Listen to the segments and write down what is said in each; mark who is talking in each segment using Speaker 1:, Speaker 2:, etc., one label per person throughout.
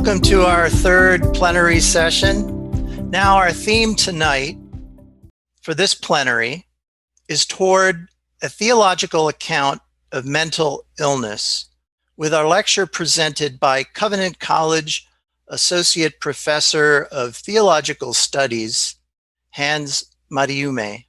Speaker 1: Welcome to our third plenary session. Now, our theme tonight for this plenary is toward a theological account of mental illness, with our lecture presented by Covenant College Associate Professor of Theological Studies, Hans Madueme.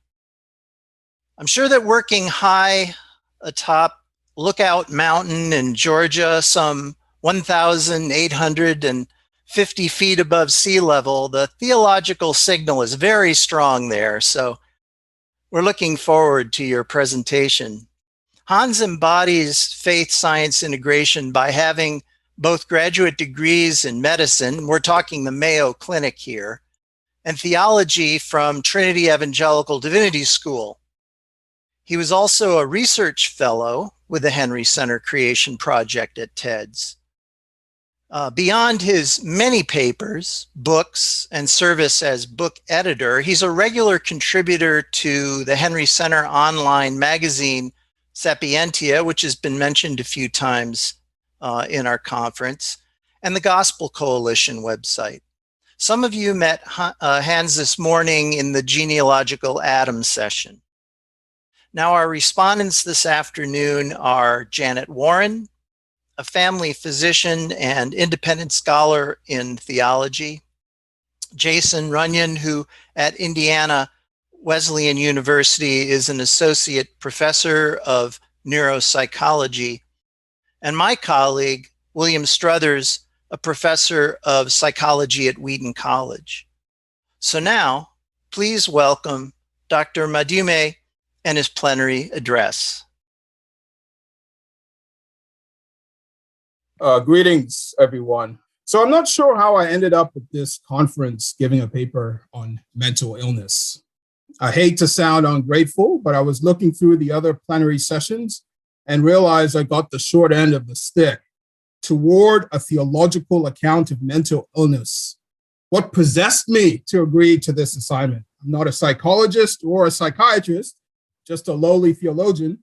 Speaker 1: I'm sure that working high atop Lookout Mountain in Georgia, some 1,850 feet above sea level, the theological signal is very strong there. So we're looking forward to your presentation. Hans embodies faith-science integration by having both graduate degrees in medicine, we're talking the Mayo Clinic here, and theology from Trinity Evangelical Divinity School. He was also a research fellow with the Henry Center Creation Project at TEDS. Beyond his many papers, books, and service as book editor, he's a regular contributor to the Henry Center online magazine, Sapientia, which has been mentioned a few times in our conference, and the Gospel Coalition website. Some of you met Hans this morning in the genealogical Adam session. Now, our respondents this afternoon are Janet Warren, a family physician and independent scholar in theology, Jason Runyan, who at Indiana Wesleyan University is an associate professor of neuropsychology, and my colleague, William Struthers, a professor of psychology at Wheaton College. So now, please welcome Dr. Madueme and his plenary address.
Speaker 2: Greetings, everyone. So I'm not sure how I ended up at this conference giving a paper on mental illness. I hate to sound ungrateful, but I was looking through the other plenary sessions and realized I got the short end of the stick toward a theological account of mental illness. What possessed me to agree to this assignment? I'm not a psychologist or a psychiatrist, just a lowly theologian.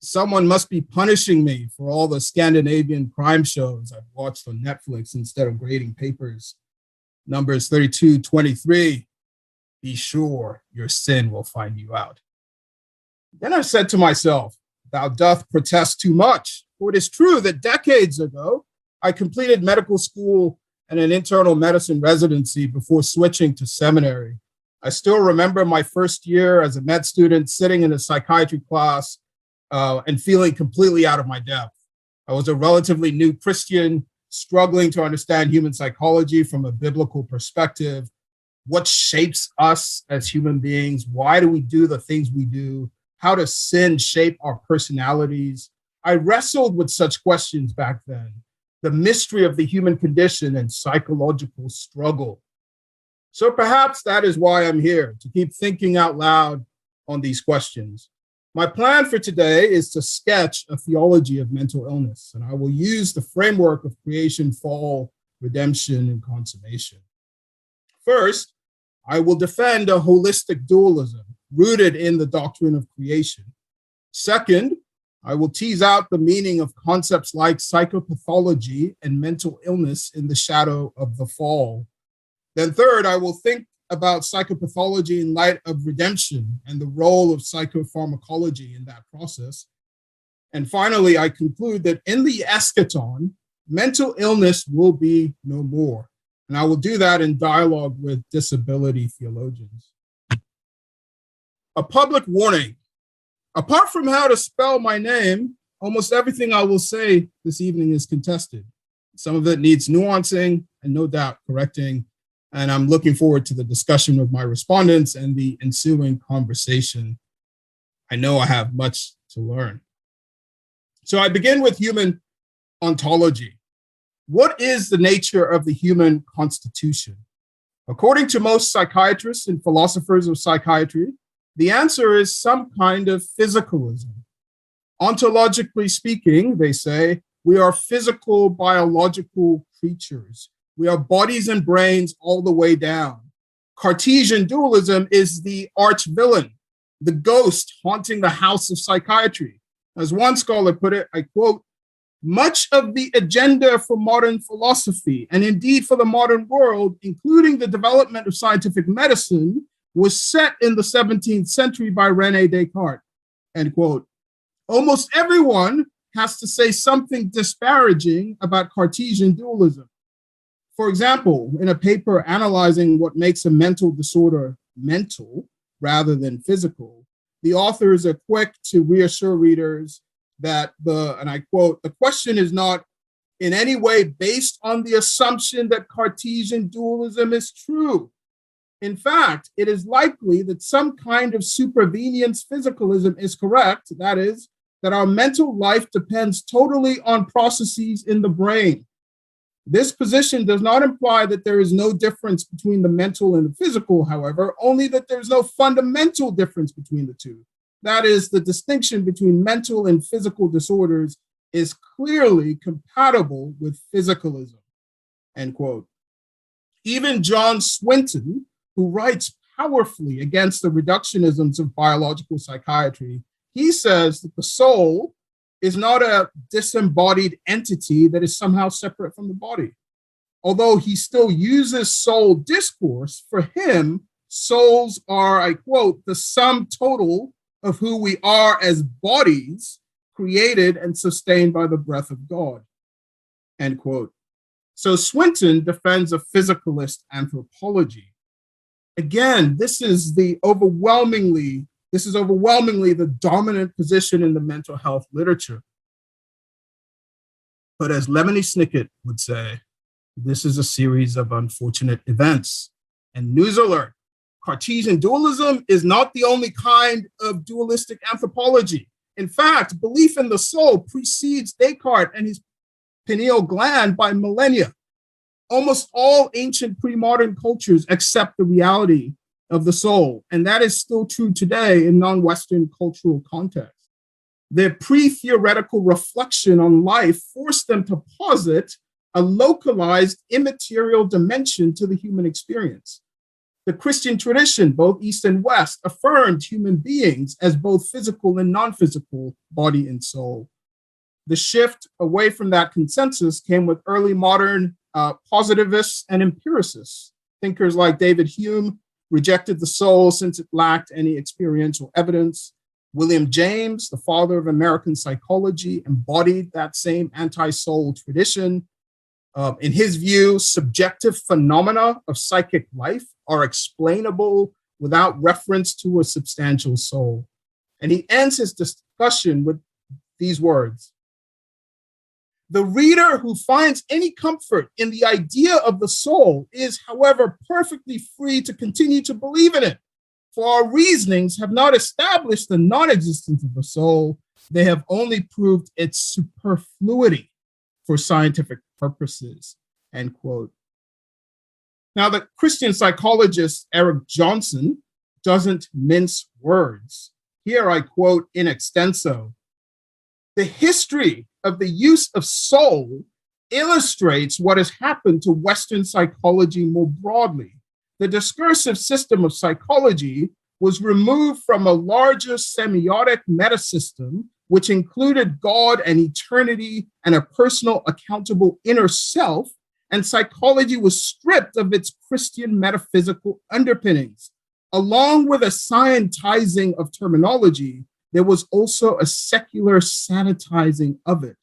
Speaker 2: Someone must be punishing me for all the Scandinavian crime shows I've watched on Netflix instead of grading papers. Numbers 32:23, be sure your sin will find you out. Then I said to myself, thou doth protest too much, for it is true that decades ago, I completed medical school and an internal medicine residency before switching to seminary. I still remember my first year as a med student sitting in a psychiatry class and feeling completely out of my depth. I was a relatively new Christian, struggling to understand human psychology from a biblical perspective. What shapes us as human beings? Why do we do the things we do? How does sin shape our personalities? I wrestled with such questions back then. The mystery of the human condition and psychological struggle. So perhaps that is why I'm here, to keep thinking out loud on these questions. My plan for today is to sketch a theology of mental illness, and I will use the framework of creation, fall, redemption, and consummation. First, I will defend a holistic dualism rooted in the doctrine of creation. Second, I will tease out the meaning of concepts like psychopathology and mental illness in the shadow of the fall. Then third, I will think about psychopathology in light of redemption and the role of psychopharmacology in that process. And finally, I conclude that in the eschaton, mental illness will be no more. And I will do that in dialogue with disability theologians. A public warning. Apart from how to spell my name, almost everything I will say this evening is contested. Some of it needs nuancing and no doubt correcting. And I'm looking forward to the discussion with my respondents and the ensuing conversation. I know I have much to learn. So I begin with human ontology. What is the nature of the human constitution? According to most psychiatrists and philosophers of psychiatry, the answer is some kind of physicalism. Ontologically speaking, they say, we are physical, biological creatures. We are bodies and brains all the way down. Cartesian dualism is the arch villain, the ghost haunting the house of psychiatry. As one scholar put it, I quote, Much of the agenda for modern philosophy, and indeed for the modern world, including the development of scientific medicine, was set in the 17th century by René Descartes, end quote. Almost everyone has to say something disparaging about Cartesian dualism. For example, in a paper analyzing what makes a mental disorder mental rather than physical, the authors are quick to reassure readers that and I quote, the question is not in any way based on the assumption that Cartesian dualism is true. In fact, it is likely that some kind of supervenience physicalism is correct, that is, that our mental life depends totally on processes in the brain. This position does not imply that there is no difference between the mental and the physical, however, only that there's no fundamental difference between the two. That is, the distinction between mental and physical disorders is clearly compatible with physicalism, end quote. Even John Swinton, who writes powerfully against the reductionisms of biological psychiatry, he says that the soul is not a disembodied entity that is somehow separate from the body. Although he still uses soul discourse, for him, souls are, I quote, the sum total of who we are as bodies created and sustained by the breath of God, end quote. So Swinton defends a physicalist anthropology. Again, this is overwhelmingly the dominant position in the mental health literature. But as Lemony Snicket would say, this is a series of unfortunate events. And news alert, Cartesian dualism is not the only kind of dualistic anthropology. In fact, belief in the soul precedes Descartes and his pineal gland by millennia. Almost all ancient pre-modern cultures accept the reality of the soul, and that is still true today in non-Western cultural contexts. Their pre-theoretical reflection on life forced them to posit a localized immaterial dimension to the human experience. The Christian tradition, both East and West, affirmed human beings as both physical and non-physical, body and soul. The shift away from that consensus came with early modern positivists and empiricists. Thinkers like David Hume rejected the soul since it lacked any experiential evidence. William James, the father of American psychology, embodied that same anti-soul tradition. In his view, subjective phenomena of psychic life are explainable without reference to a substantial soul. And he ends his discussion with these words: the reader who finds any comfort in the idea of the soul is, however, perfectly free to continue to believe in it. For our reasonings have not established the non-existence of the soul, they have only proved its superfluity for scientific purposes, end quote. Now, the Christian psychologist Eric Johnson doesn't mince words. Here I quote in extenso: the history of the use of soul illustrates what has happened to Western psychology more broadly. The discursive system of psychology was removed from a larger semiotic metasystem, which included God and eternity and a personal, accountable inner self, and psychology was stripped of its Christian metaphysical underpinnings. Along with a scientizing of terminology, there was also a secular sanitizing of it.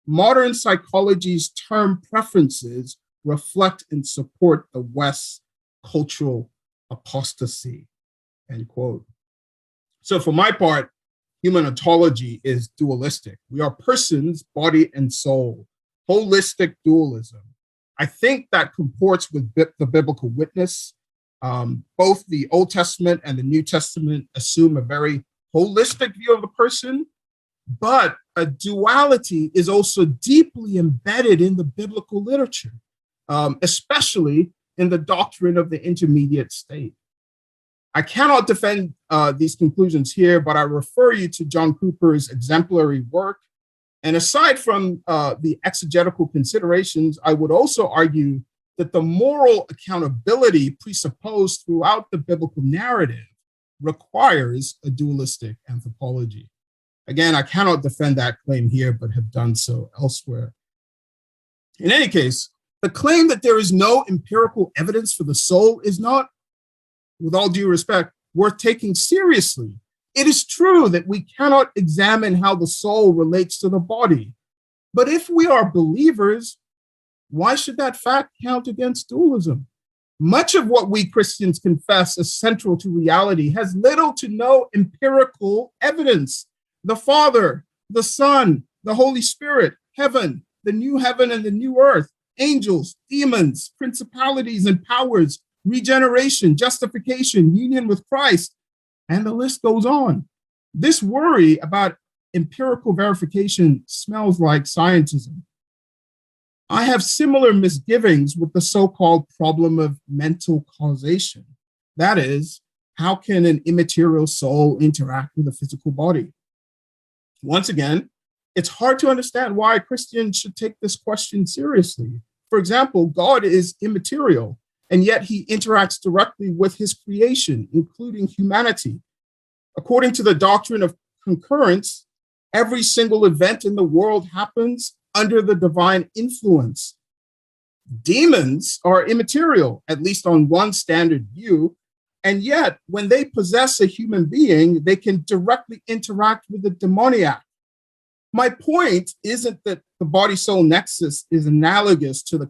Speaker 2: Modern psychology's term preferences reflect and support the West's cultural apostasy, end quote. So for my part, human ontology is dualistic. We are persons, body and soul, holistic dualism. I think that comports with the biblical witness. Both the Old Testament and the New Testament assume a very holistic view of the person, but a duality is also deeply embedded in the biblical literature, especially in the doctrine of the intermediate state. I cannot defend these conclusions here, but I refer you to John Cooper's exemplary work. And aside from the exegetical considerations, I would also argue that the moral accountability presupposed throughout the biblical narrative requires a dualistic anthropology. Again, I cannot defend that claim here, but have done so elsewhere. In any case, the claim that there is no empirical evidence for the soul is not, with all due respect, worth taking seriously. It is true that we cannot examine how the soul relates to the body. But if we are believers, why should that fact count against dualism? Much of what we Christians confess as central to reality has little to no empirical evidence. The Father, the Son, the Holy Spirit, heaven, the new heaven and the new earth, angels, demons, principalities and powers, regeneration, justification, union with Christ, and the list goes on. This worry about empirical verification smells like scientism. I have similar misgivings with the so-called problem of mental causation. That is, how can an immaterial soul interact with a physical body? Once again, it's hard to understand why Christians should take this question seriously. For example, God is immaterial, and yet he interacts directly with his creation, including humanity. According to the doctrine of concurrence, every single event in the world happens under the divine influence. Demons are immaterial, at least on one standard view, and yet when they possess a human being, they can directly interact with the demoniac. My point isn't that the body-soul nexus is analogous to the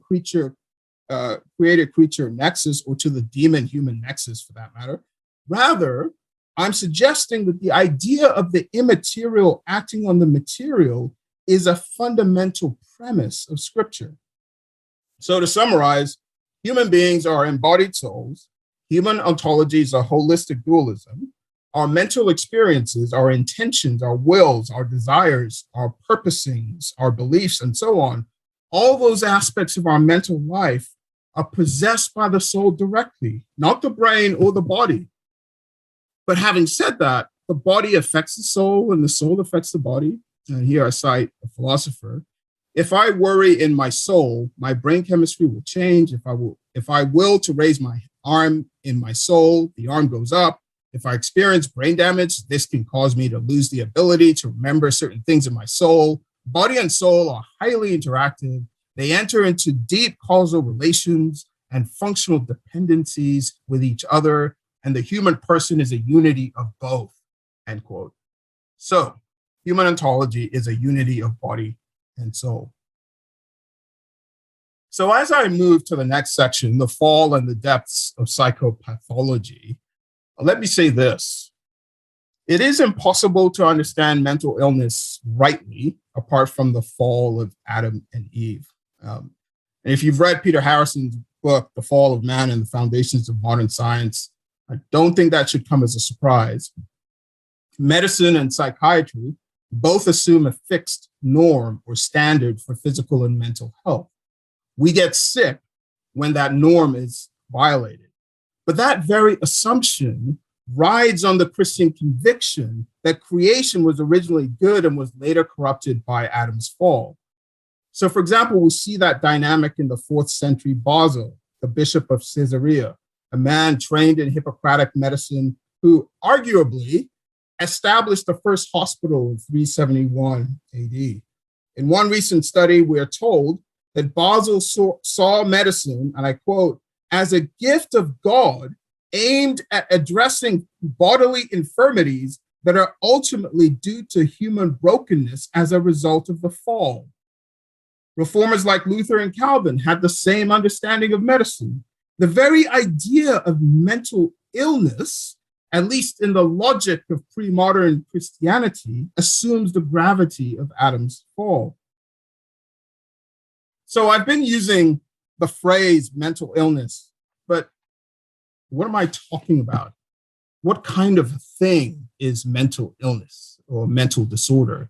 Speaker 2: creator-creature nexus or to the demon-human nexus for that matter. Rather, I'm suggesting that the idea of the immaterial acting on the material is a fundamental premise of Scripture. So to summarize, human beings are embodied souls. Human ontology is a holistic dualism. Our mental experiences, our intentions, our wills, our desires, our purposings, our beliefs, and so on, all those aspects of our mental life are possessed by the soul directly, not the brain or the body. But having said that, the body affects the soul and the soul affects the body. And here I cite a philosopher. If I worry in my soul, my brain chemistry will change. If I will to raise my arm in my soul, the arm goes up. If I experience brain damage, this can cause me to lose the ability to remember certain things in my soul. Body and soul are highly interactive. They enter into deep causal relations and functional dependencies with each other, and the human person is a unity of both, end quote. So, human ontology is a unity of body and soul. So as I move to the next section, the fall and the depths of psychopathology, let me say this. It is impossible to understand mental illness rightly apart from the fall of Adam and Eve. And if you've read Peter Harrison's book, The Fall of Man and the Foundations of Modern Science, I don't think that should come as a surprise. Medicine and psychiatry both assume a fixed norm or standard for physical and mental health. We get sick when that norm is violated. But that very assumption rides on the Christian conviction that creation was originally good and was later corrupted by Adam's fall. So, for example, we see that dynamic in the 4th century Basil, the bishop of Caesarea, a man trained in Hippocratic medicine who arguably established the first hospital in 371 AD. In one recent study, we are told that Basil saw medicine, and I quote, as a gift of God aimed at addressing bodily infirmities that are ultimately due to human brokenness as a result of the fall. Reformers like Luther and Calvin had the same understanding of medicine. The very idea of mental illness, at least in the logic of pre-modern Christianity, assumes the gravity of Adam's fall. So I've been using the phrase mental illness, but what am I talking about? What kind of thing is mental illness or mental disorder?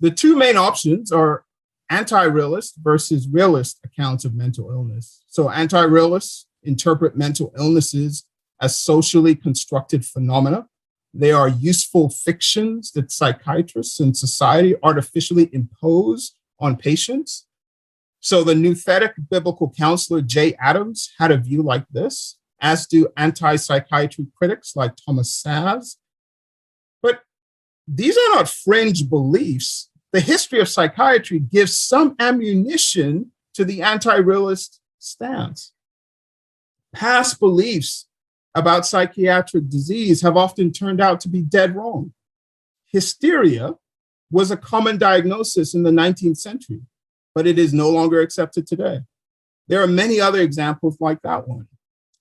Speaker 2: The two main options are anti-realist versus realist accounts of mental illness. So anti-realists interpret mental illnesses as socially constructed phenomena. They are useful fictions that psychiatrists and society artificially impose on patients. So the nouthetic biblical counselor J. Adams had a view like this, as do anti-psychiatry critics like Thomas Saz. But These are not fringe beliefs. The history of psychiatry gives some ammunition to the anti-realist stance. Past beliefs about psychiatric disease have often turned out to be dead wrong. Hysteria was a common diagnosis in the 19th century, but it is no longer accepted today. There are many other examples like that one.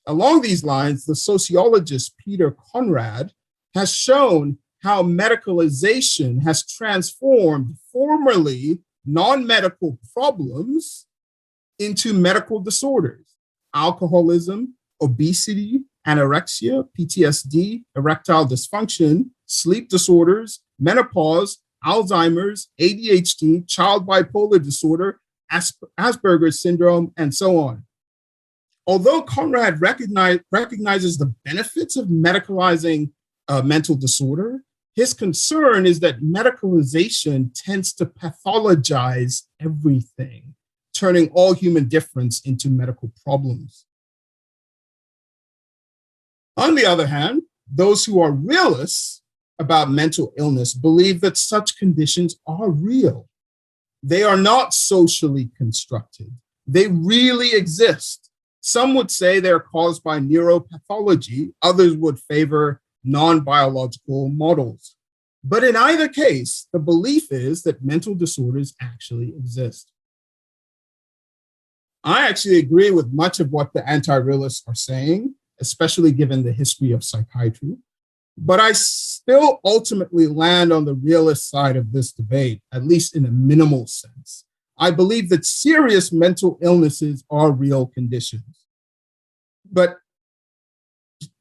Speaker 2: Along these lines, the sociologist Peter Conrad has shown how medicalization has transformed formerly non-medical problems into medical disorders: alcoholism, obesity, anorexia, PTSD, erectile dysfunction, sleep disorders, menopause, Alzheimer's, ADHD, child bipolar disorder, Asperger's syndrome, and so on. Although Conrad recognizes the benefits of medicalizing mental disorder, his concern is that medicalization tends to pathologize everything, turning all human difference into medical problems. On the other hand, those who are realists about mental illness believe that such conditions are real. They are not socially constructed. They really exist. Some would say they're caused by neuropathology. Others would favor non-biological models. But in either case, the belief is that mental disorders actually exist. I actually agree with much of what the anti-realists are saying, especially given the history of psychiatry. But I still ultimately land on the realist side of this debate, at least in a minimal sense. I believe that serious mental illnesses are real conditions. But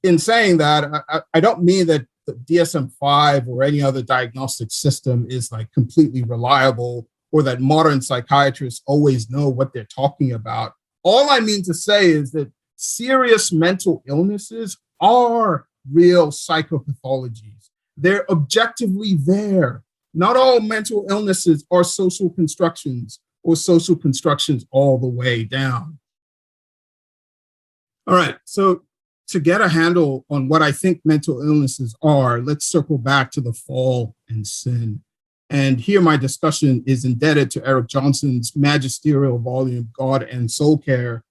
Speaker 2: in saying that, I don't mean that the DSM-5 or any other diagnostic system is like completely reliable, or that modern psychiatrists always know what they're talking about. All I mean to say is that serious mental illnesses are real psychopathologies. They're objectively there. Not all mental illnesses are social constructions or social constructions all the way down. All right, so to get a handle on what I think mental illnesses are, let's circle back to the fall and sin. And here my discussion is indebted to Eric Johnson's magisterial volume, God and Soul Care,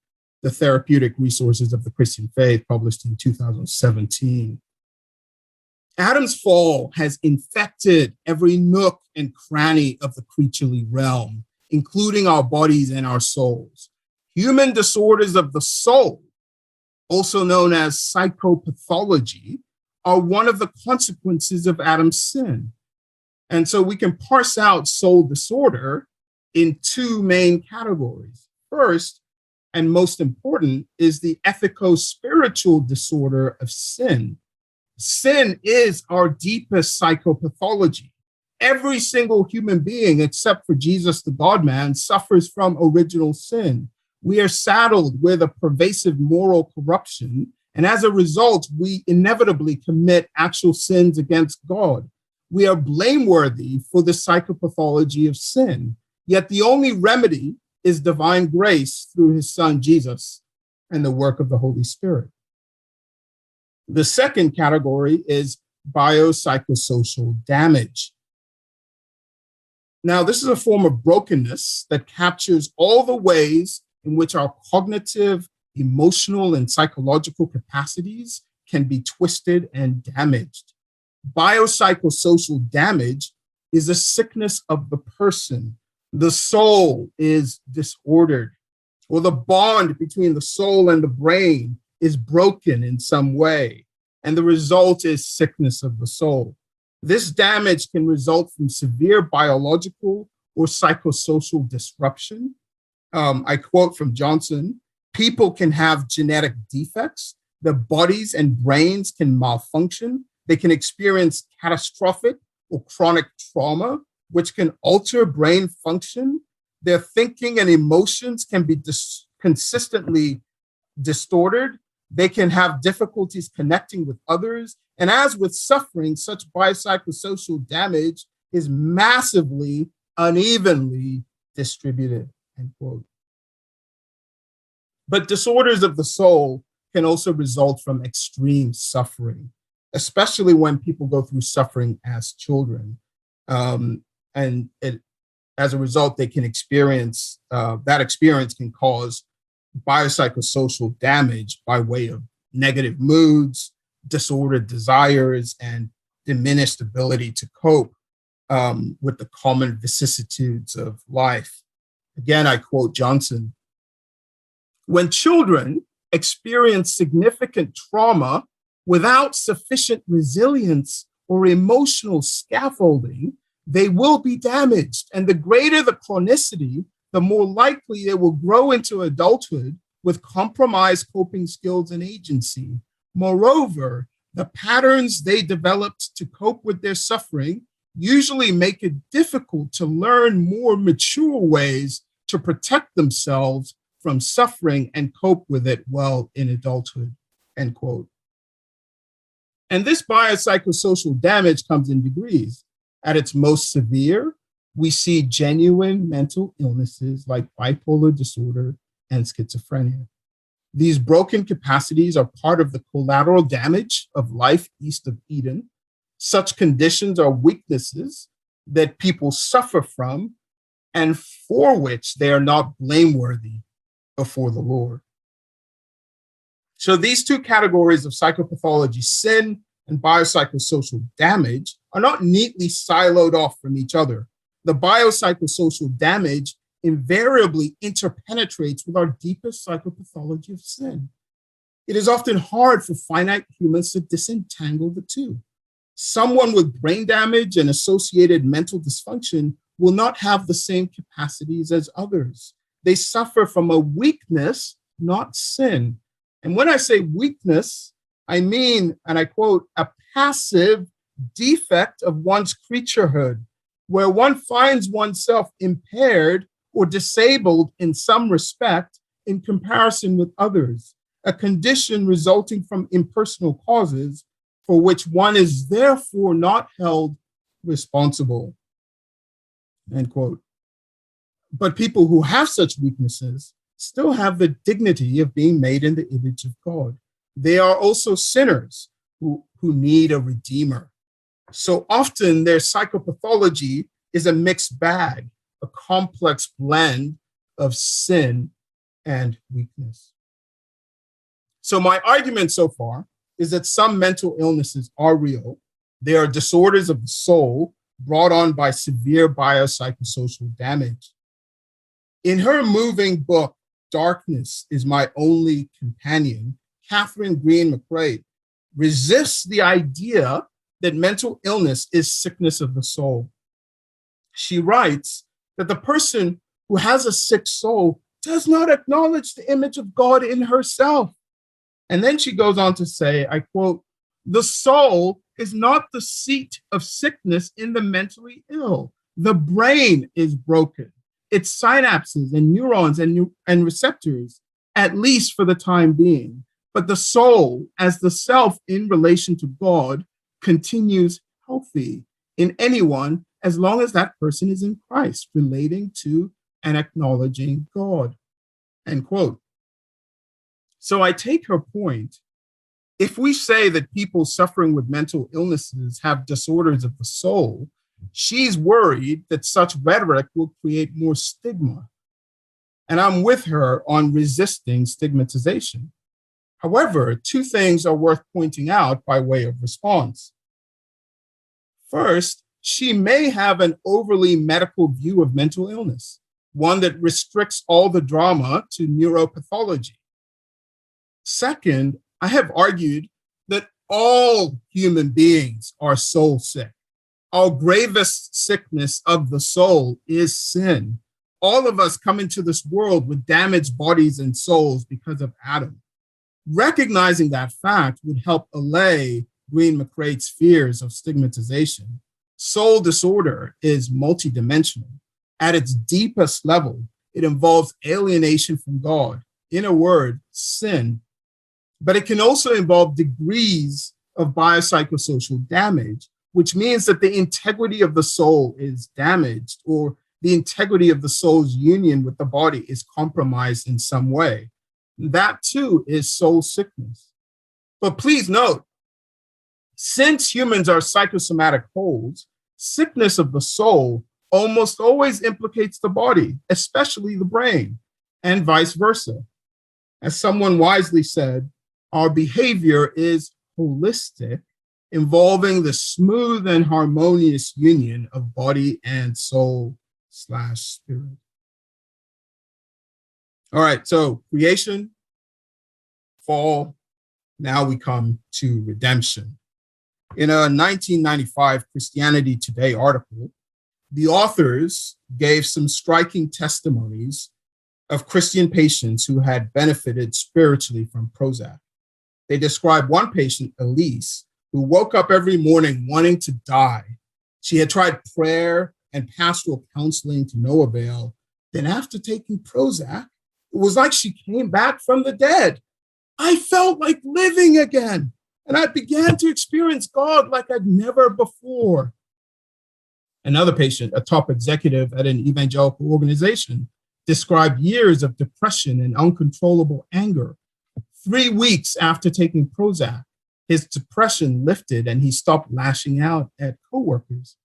Speaker 2: The Therapeutic Resources of the Christian Faith, published in 2017. Adam's fall has infected every nook and cranny of the creaturely realm, including our bodies and our souls. Human disorders of the soul, also known as psychopathology, are one of the consequences of Adam's sin. And so we can parse out soul disorder in two main categories. First, and most important, is the ethico-spiritual disorder of sin. Sin is our deepest psychopathology. Every single human being, except for Jesus, the God-man, suffers from original sin. We are saddled with a pervasive moral corruption, and as a result, we inevitably commit actual sins against God. We are blameworthy for the psychopathology of sin, yet the only remedy is divine grace through his son, Jesus, and the work of the Holy Spirit. The second category is biopsychosocial damage. Now, this is a form of brokenness that captures all the ways in which our cognitive, emotional, and psychological capacities can be twisted and damaged. Biopsychosocial damage is a sickness of the person. The soul is disordered, or the bond between the soul and the brain is broken in some way, and the result is sickness of the soul. This damage can result from severe biological or psychosocial disruption. I quote from Johnson, people can have genetic defects, their bodies and brains can malfunction, they can experience catastrophic or chronic trauma, which can alter brain function. Their thinking and emotions can be consistently distorted. They can have difficulties connecting with others. And as with suffering, such biopsychosocial damage is massively unevenly distributed, end quote. But disorders of the soul can also result from extreme suffering. especially when people go through suffering as children. And as a result, they can experience, that experience can cause biopsychosocial damage by way of negative moods, disordered desires, and diminished ability to cope with the common vicissitudes of life. Again, I quote Johnson: "When children experience significant trauma without sufficient resilience or emotional scaffolding, they will be damaged. And the greater the chronicity, the more likely they will grow into adulthood with compromised coping skills and agency. Moreover, the patterns they developed to cope with their suffering usually make it difficult to learn more mature ways to protect themselves from suffering and cope with it well in adulthood," end quote. And this biopsychosocial damage comes in degrees. At its most severe, we see genuine mental illnesses like bipolar disorder and schizophrenia. These broken capacities are part of the collateral damage of life east of Eden. Such conditions are weaknesses that people suffer from and for which they are not blameworthy before the Lord. So these two categories of psychopathology, sin and biopsychosocial damage, are not neatly siloed off from each other. The biopsychosocial damage invariably interpenetrates with our deepest psychopathology of sin. It is often hard for finite humans to disentangle the two. Someone with brain damage and associated mental dysfunction will not have the same capacities as others. They suffer from a weakness, not sin. And when I say weakness, I mean, and I quote, a passive defect of one's creaturehood, where one finds oneself impaired or disabled in some respect in comparison with others, a condition resulting from impersonal causes for which one is therefore not held responsible, end quote. But people who have such weaknesses still have the dignity of being made in the image of God. They are also sinners who need a redeemer. So often their psychopathology is a mixed bag, a complex blend of sin and weakness. So my argument so far is that some mental illnesses are real. They are disorders of the soul brought on by severe biopsychosocial damage. In her moving book, Darkness is My Only Companion, Catherine Green McCrae resists the idea that mental illness is sickness of the soul. She writes that the person who has a sick soul does not acknowledge the image of God in herself. And then she goes on to say, I quote, "The soul is not the seat of sickness in the mentally ill. The brain is broken. Its synapses and neurons and receptors, at least for the time being. But the soul, as the self in relation to God, continues healthy in anyone as long as that person is in Christ, relating to and acknowledging God," end quote. So I take her point. If we say that people suffering with mental illnesses have disorders of the soul, she's worried that such rhetoric will create more stigma. And I'm with her on resisting stigmatization. However, two things are worth pointing out by way of response. First, she may have an overly medical view of mental illness, one that restricts all the drama to neuropathology. Second, I have argued that all human beings are soul sick. Our gravest sickness of the soul is sin. All of us come into this world with damaged bodies and souls because of Adam. Recognizing that fact would help allay Green McCrae's fears of stigmatization. Soul disorder is multidimensional. At its deepest level, it involves alienation from God. In a word, sin. But it can also involve degrees of biopsychosocial damage, which means that the integrity of the soul is damaged, or the integrity of the soul's union with the body is compromised in some way. That too is soul sickness. But please note, Since humans are psychosomatic wholes, sickness of the soul almost always implicates the body, especially the brain, and vice versa. As someone wisely said, our behavior is holistic, involving the smooth and harmonious union of body and soul/spirit. All right, so creation, fall, now we come to redemption. In a 1995 Christianity Today article, the authors gave some striking testimonies of Christian patients who had benefited spiritually from Prozac. They described one patient, Elise, who woke up every morning wanting to die. She had tried prayer and pastoral counseling to no avail. Then after taking Prozac, it was like she came back from the dead. I felt like living again, and I began to experience God like I'd never before. Another patient, a top executive at an evangelical organization, described years of depression and uncontrollable anger. 3 weeks after taking Prozac, his depression lifted and he stopped lashing out at coworkers.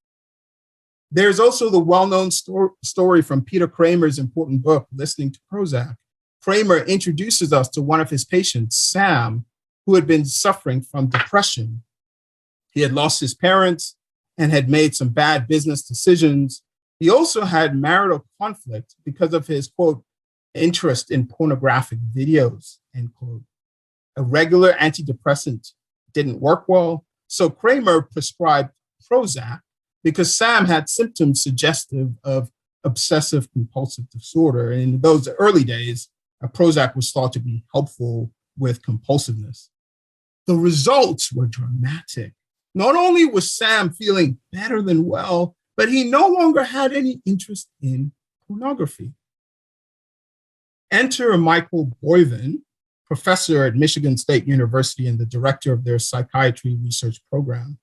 Speaker 2: There's also the well-known story from Peter Kramer's important book, Listening to Prozac. Kramer introduces us to one of his patients, Sam, who had been suffering from depression. He had lost his parents and had made some bad business decisions. He also had marital conflict because of his, quote, interest in pornographic videos, end quote. A regular antidepressant didn't work well, so Kramer prescribed Prozac because Sam had symptoms suggestive of obsessive compulsive disorder. And in those early days, Prozac was thought to be helpful with compulsiveness. The results were dramatic. Not only was Sam feeling better than well, but he no longer had any interest in pornography. Enter Michael Boyven, professor at Michigan State University and the director of their psychiatry research program.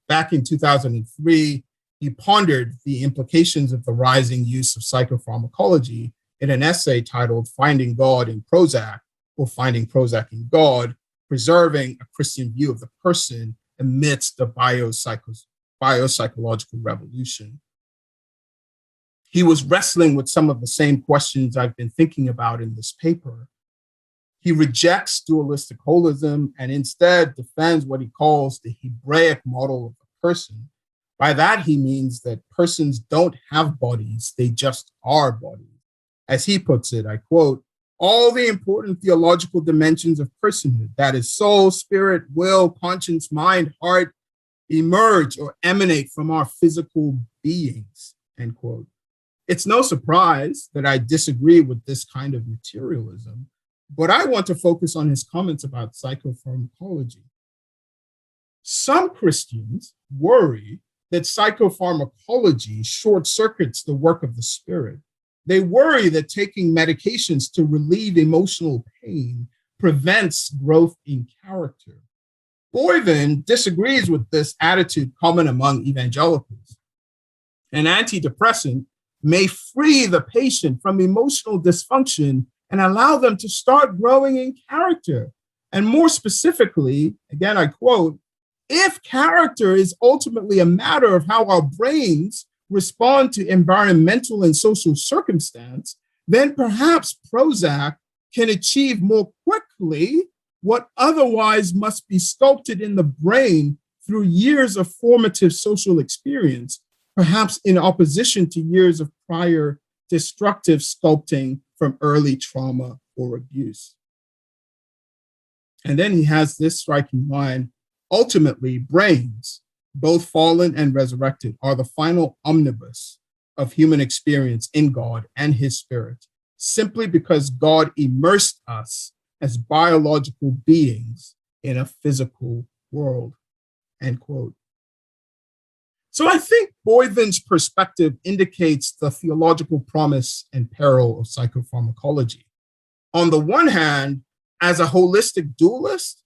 Speaker 2: Back in 2003, he pondered the implications of the rising use of psychopharmacology in an essay titled Finding God in Prozac, or Finding Prozac in God, Preserving a Christian View of the Person Amidst the Biopsychological Revolution. He was wrestling with some of the same questions I've been thinking about in this paper. He rejects dualistic holism and instead defends what he calls the Hebraic model of the person. By that, he means that persons don't have bodies, they just are bodies. As he puts it, I quote, all the important theological dimensions of personhood, that is soul, spirit, will, conscience, mind, heart, emerge or emanate from our physical beings, end quote. It's no surprise that I disagree with this kind of materialism, but I want to focus on his comments about psychopharmacology. Some Christians worry that psychopharmacology short circuits the work of the spirit. They worry that taking medications to relieve emotional pain prevents growth in character. Boyven disagrees with this attitude common among evangelicals. An antidepressant may free the patient from emotional dysfunction and allow them to start growing in character. And more specifically, again, I quote, if character is ultimately a matter of how our brains respond to environmental and social circumstance, then perhaps Prozac can achieve more quickly what otherwise must be sculpted in the brain through years of formative social experience, perhaps in opposition to years of prior destructive sculpting from early trauma or abuse. And then he has this striking line, ultimately, brains, both fallen and resurrected, are the final omnibus of human experience in God and his spirit, simply because God immersed us as biological beings in a physical world, end quote. So I think Boyven's perspective indicates the theological promise and peril of psychopharmacology. On the one hand, as a holistic dualist,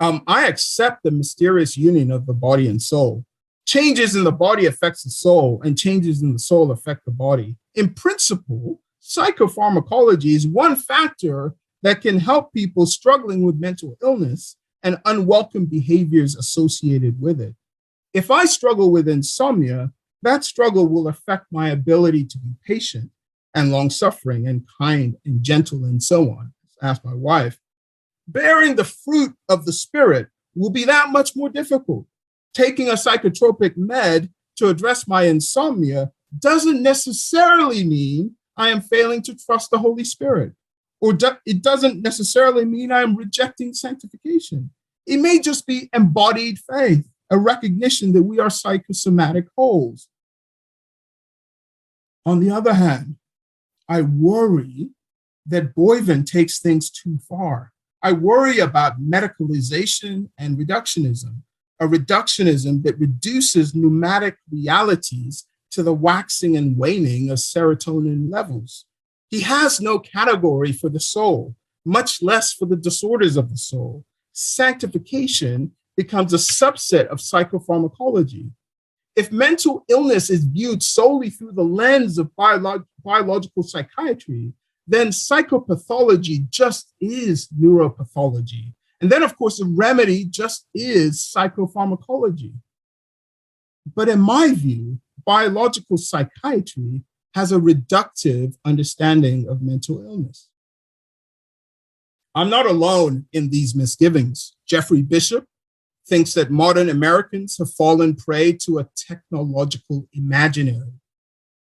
Speaker 2: I accept the mysterious union of the body and soul. Changes in the body affects the soul, and changes in the soul affect the body. In principle, psychopharmacology is one factor that can help people struggling with mental illness and unwelcome behaviors associated with it. If I struggle with insomnia, that struggle will affect my ability to be patient and long-suffering and kind and gentle and so on. Ask my wife. Bearing the fruit of the Spirit will be that much more difficult. Taking a psychotropic med to address my insomnia doesn't necessarily mean I am failing to trust the Holy Spirit, or it doesn't necessarily mean I am rejecting sanctification. It may just be embodied faith, a recognition that we are psychosomatic wholes. On the other hand, I worry that Boyven takes things too far. I worry about medicalization and reductionism, a reductionism that reduces pneumatic realities to the waxing and waning of serotonin levels. He has no category for the soul, much less for the disorders of the soul. Sanctification becomes a subset of psychopharmacology. If mental illness is viewed solely through the lens of biological psychiatry, then psychopathology just is neuropathology. And then, of course, the remedy just is psychopharmacology. But in my view, biological psychiatry has a reductive understanding of mental illness. I'm not alone in these misgivings. Jeffrey Bishop thinks that modern Americans have fallen prey to a technological imaginary.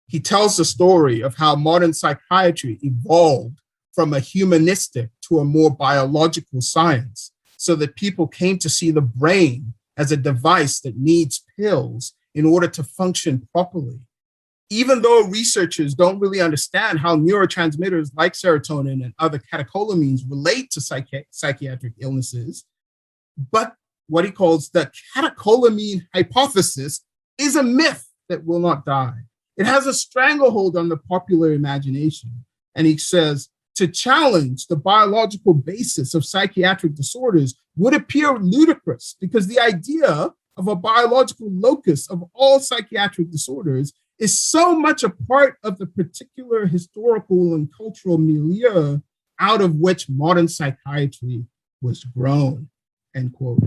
Speaker 2: He tells the story of how modern psychiatry evolved from a humanistic to a more biological science, so that people came to see the brain as a device that needs pills in order to function properly. Even though researchers don't really understand how neurotransmitters like serotonin and other catecholamines relate to psychiatric illnesses, but what he calls the catecholamine hypothesis is a myth that will not die. It has a stranglehold on the popular imagination. And he says, to challenge the biological basis of psychiatric disorders would appear ludicrous, because the idea of a biological locus of all psychiatric disorders is so much a part of the particular historical and cultural milieu out of which modern psychiatry was grown, end quote.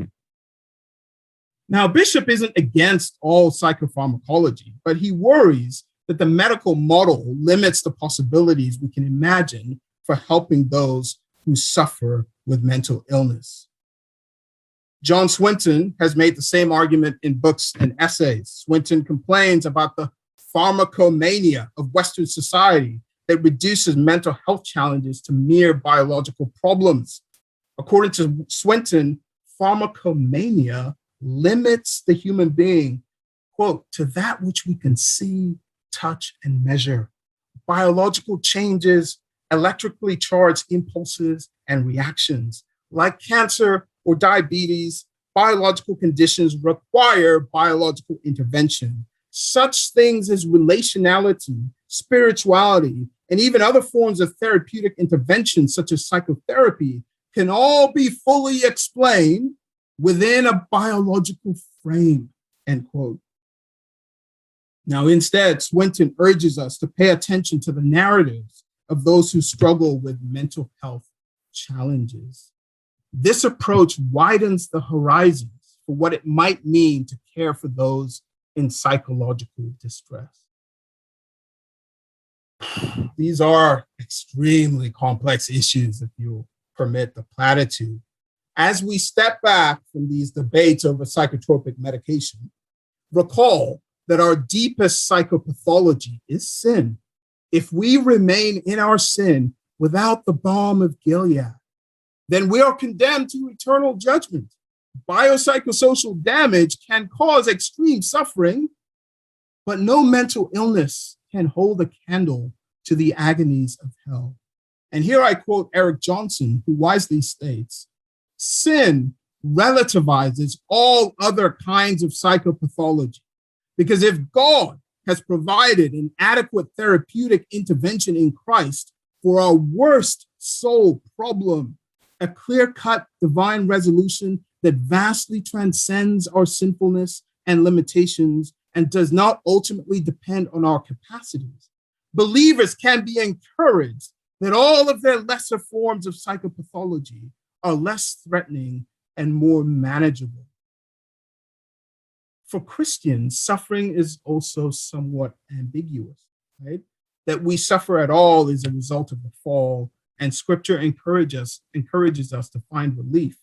Speaker 2: Now, Bishop isn't against all psychopharmacology, but he worries that the medical model limits the possibilities we can imagine for helping those who suffer with mental illness. John Swinton has made the same argument in books and essays. Swinton complains about the pharmacomania of Western society that reduces mental health challenges to mere biological problems. According to Swinton, pharmacomania limits the human being, quote, to that which we can see, touch, and measure. Biological changes, electrically charged impulses and reactions. Like cancer or diabetes, biological conditions require biological intervention. Such things as relationality, spirituality, and even other forms of therapeutic intervention, such as psychotherapy, can all be fully explained within a biological frame, end quote. Now, instead, Swinton urges us to pay attention to the narratives of those who struggle with mental health challenges. This approach widens the horizons for what it might mean to care for those in psychological distress. These are extremely complex issues, if you'll permit the platitude. As we step back from these debates over psychotropic medication, recall that our deepest psychopathology is sin. If we remain in our sin without the balm of Gilead, then we are condemned to eternal judgment. Biopsychosocial damage can cause extreme suffering, but no mental illness can hold a candle to the agonies of hell. And here I quote Eric Johnson, who wisely states, sin relativizes all other kinds of psychopathology, because if God has provided an adequate therapeutic intervention in Christ for our worst soul problem, a clear-cut divine resolution that vastly transcends our sinfulness and limitations and does not ultimately depend on our capacities, believers can be encouraged that all of their lesser forms of psychopathology are less threatening and more manageable. For Christians, suffering is also somewhat ambiguous, right? That we suffer at all is a result of the fall, and Scripture encourages us to find relief.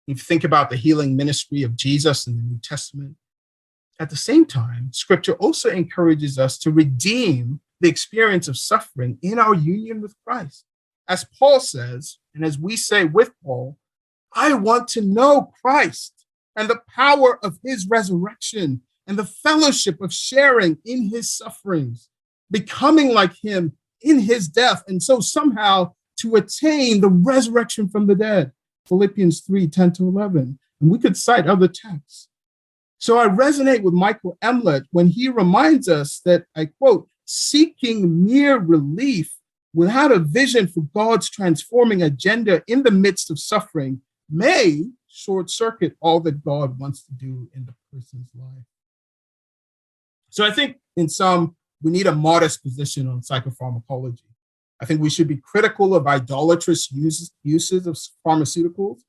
Speaker 2: If you think about the healing ministry of Jesus in the New Testament, at the same time, Scripture also encourages us to redeem the experience of suffering in our union with Christ. As Paul says, and as we say with Paul, I want to know Christ and the power of his resurrection and the fellowship of sharing in his sufferings, becoming like him in his death, and so somehow to attain the resurrection from the dead. Philippians 3:10-11. And we could cite other texts. So I resonate with Michael Emlet when he reminds us that, I quote, seeking mere relief without a vision for God's transforming agenda in the midst of suffering may short circuit all that God wants to do in the person's life. So I think in sum, we need a modest position on psychopharmacology. I think we should be critical of idolatrous uses of pharmaceuticals,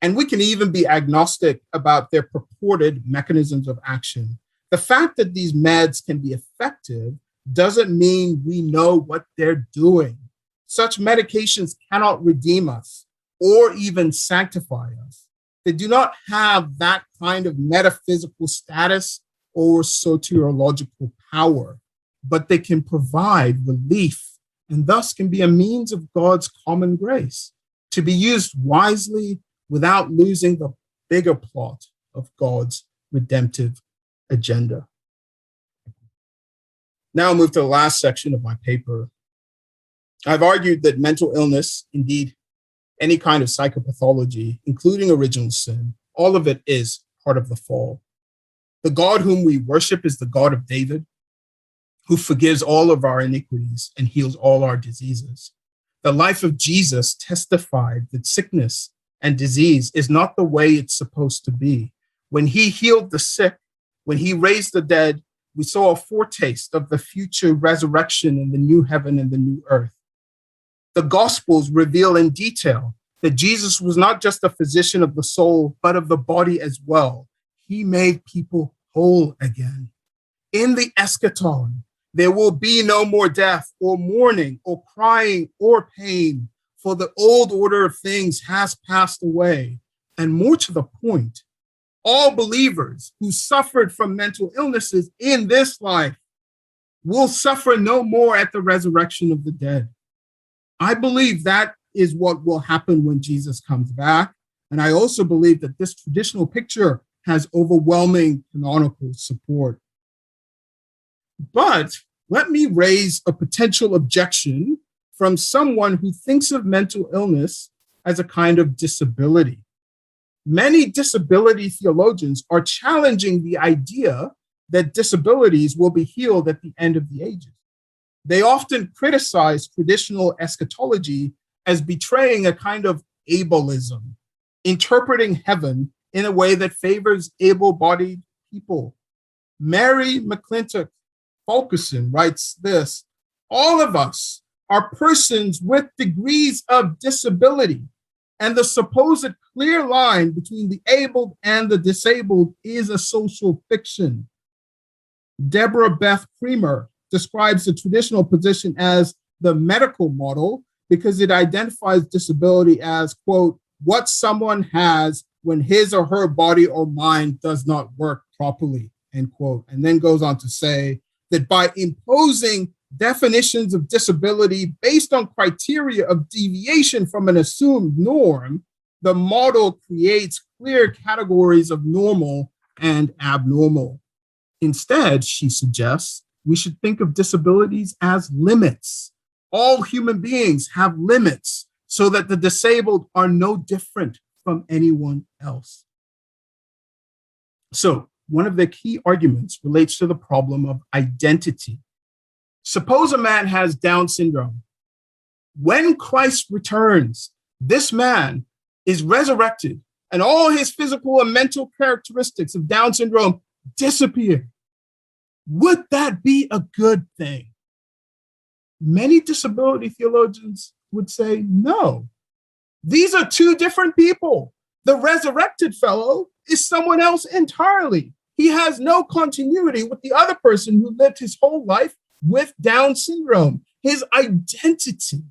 Speaker 2: and we can even be agnostic about their purported mechanisms of action. The fact that these meds can be effective doesn't mean we know what they're doing. Such medications cannot redeem us or even sanctify us. They do not have that kind of metaphysical status or soteriological power, but they can provide relief and thus can be a means of God's common grace to be used wisely without losing the bigger plot of God's redemptive agenda. Now I'll move to the last section of my paper. I've argued that mental illness, indeed any kind of psychopathology, including original sin, all of it is part of the fall. The God whom we worship is the God of David, who forgives all of our iniquities and heals all our diseases. The life of Jesus testified that sickness and disease is not the way it's supposed to be. When he healed the sick, when he raised the dead, we saw a foretaste of the future resurrection in the new heaven and the new earth. The Gospels reveal in detail that Jesus was not just a physician of the soul, but of the body as well. He made people whole again. In the eschaton, there will be no more death or mourning or crying or pain, for the old order of things has passed away. And more to the point, all believers who suffered from mental illnesses in this life will suffer no more at the resurrection of the dead. I believe that is what will happen when Jesus comes back. And I also believe that this traditional picture has overwhelming canonical support. But let me raise a potential objection from someone who thinks of mental illness as a kind of disability. Many disability theologians are challenging the idea that disabilities will be healed at the end of the ages. They often criticize traditional eschatology as betraying a kind of ableism, interpreting heaven in a way that favors able-bodied people. Mary McClintock Fulkerson writes this: all of us are persons with degrees of disability, and the supposed clear line between the abled and the disabled is a social fiction. Deborah Beth Creamer describes the traditional position as the medical model because it identifies disability as, quote, what someone has when his or her body or mind does not work properly, end quote. And then goes on to say that by imposing definitions of disability based on criteria of deviation from an assumed norm, the model creates clear categories of normal and abnormal. Instead, she suggests, we should think of disabilities as limits. All human beings have limits, so that the disabled are no different from anyone else. So, one of the key arguments relates to the problem of identity. Suppose a man has Down syndrome. When Christ returns, this man is resurrected, and all his physical and mental characteristics of Down syndrome disappear. Would that be a good thing? Many disability theologians would say no. These are two different people. The resurrected fellow is someone else entirely. He has no continuity with the other person who lived his whole life with Down syndrome. His identity,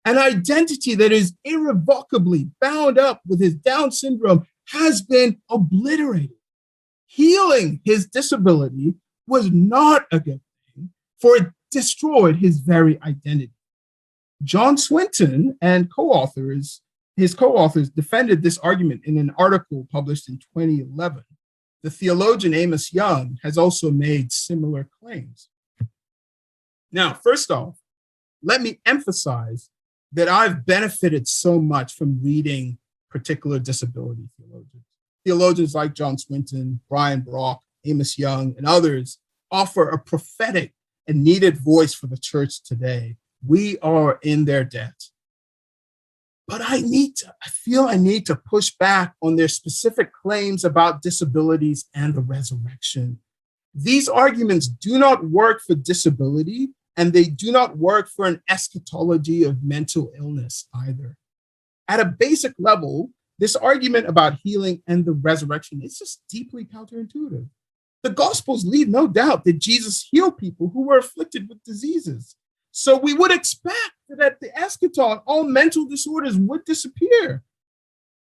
Speaker 2: an identity that is irrevocably bound up with his Down syndrome, has been obliterated. Healing his disability was not a good thing, for it destroyed his very identity. John Swinton and his co-authors defended this argument in an article published in 2011. The theologian Amos Young has also made similar claims. Now, first off, let me emphasize that I've benefited so much from reading particular disability theologians. Theologians like John Swinton, Brian Brock, Amos Young, and others offer a prophetic and needed voice for the church today. We are in their debt. But I feel I need to push back on their specific claims about disabilities and the resurrection. These arguments do not work for disability, and they do not work for an eschatology of mental illness either. At a basic level, this argument about healing and the resurrection is just deeply counterintuitive. The Gospels leave no doubt that Jesus healed people who were afflicted with diseases. So we would expect that at the eschaton, all mental disorders would disappear.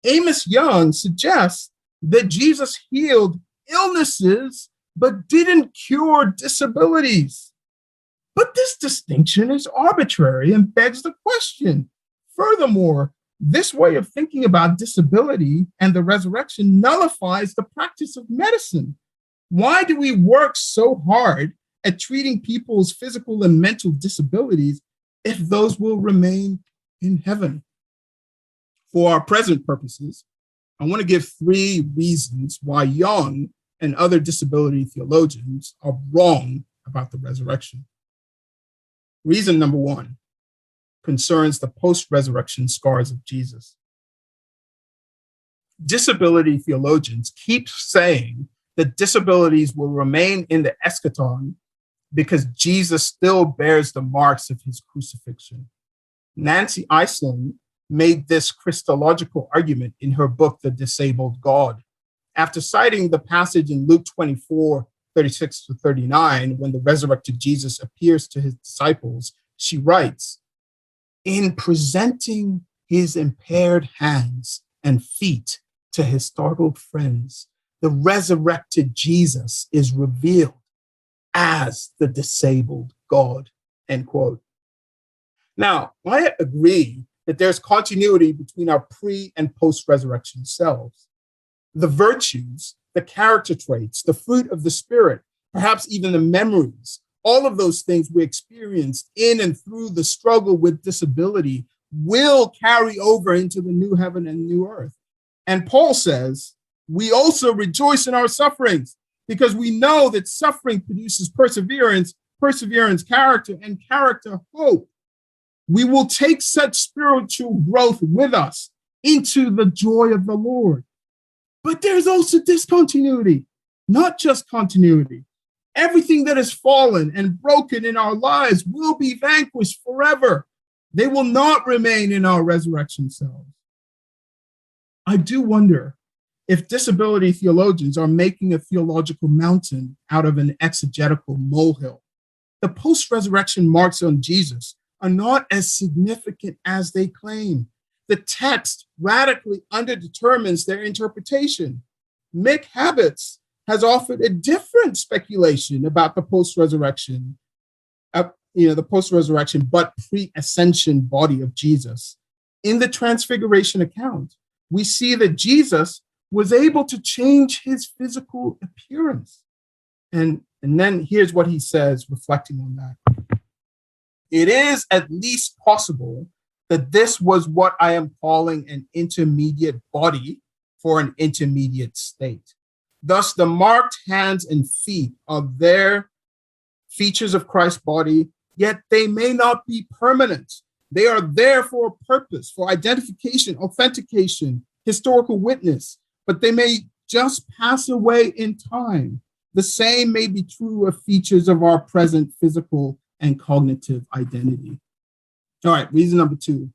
Speaker 2: Amos Young suggests that Jesus healed illnesses, but didn't cure disabilities. But this distinction is arbitrary and begs the question. Furthermore, this way of thinking about disability and the resurrection nullifies the practice of medicine. Why do we work so hard at treating people's physical and mental disabilities if those will remain in heaven? For our present purposes, I want to give 3 reasons why Young and other disability theologians are wrong about the resurrection. Reason number 1 concerns the post-resurrection scars of Jesus. Disability theologians keep saying that disabilities will remain in the eschaton because Jesus still bears the marks of his crucifixion. Nancy Iceland made this Christological argument in her book, The Disabled God. After citing the passage in Luke 24:36-39, when the resurrected Jesus appears to his disciples, she writes, "In presenting his impaired hands and feet to his startled friends, the resurrected Jesus is revealed as the disabled God," end quote. Now, I agree that there's continuity between our pre- and post-resurrection selves. The virtues, the character traits, the fruit of the Spirit, perhaps even the memories, all of those things we experienced in and through the struggle with disability will carry over into the new heaven and new earth. And Paul says, we also rejoice in our sufferings because we know that suffering produces perseverance, perseverance, character, and character, hope. We will take such spiritual growth with us into the joy of the Lord. But there's also discontinuity, not just continuity. Everything that has fallen and broken in our lives will be vanquished forever. They will not remain in our resurrection selves. I do wonder if disability theologians are making a theological mountain out of an exegetical molehill. The post-resurrection marks on Jesus are not as significant as they claim. The text radically underdetermines their interpretation. Mick Habits has offered a different speculation about the post-resurrection, but pre-ascension body of Jesus. In the Transfiguration account, we see that Jesus was able to change his physical appearance. And then here's what he says, reflecting on that. It is at least possible that this was what I am calling an intermediate body for an intermediate state. Thus, the marked hands and feet are there, features of Christ's body, yet they may not be permanent. They are there for a purpose, for identification, authentication, historical witness, but they may just pass away in time. The same may be true of features of our present physical and cognitive identity. All right, reason number 2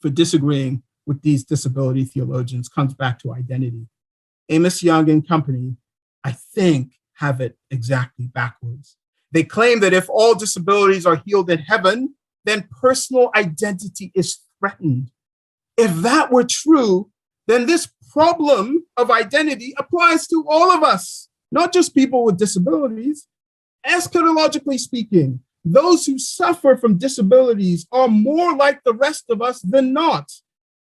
Speaker 2: for disagreeing with these disability theologians comes back to identity. Amos Young and company, I think, have it exactly backwards. They claim that if all disabilities are healed in heaven, then personal identity is threatened. If that were true, then this problem of identity applies to all of us, not just people with disabilities. Eschatologically speaking, those who suffer from disabilities are more like the rest of us than not.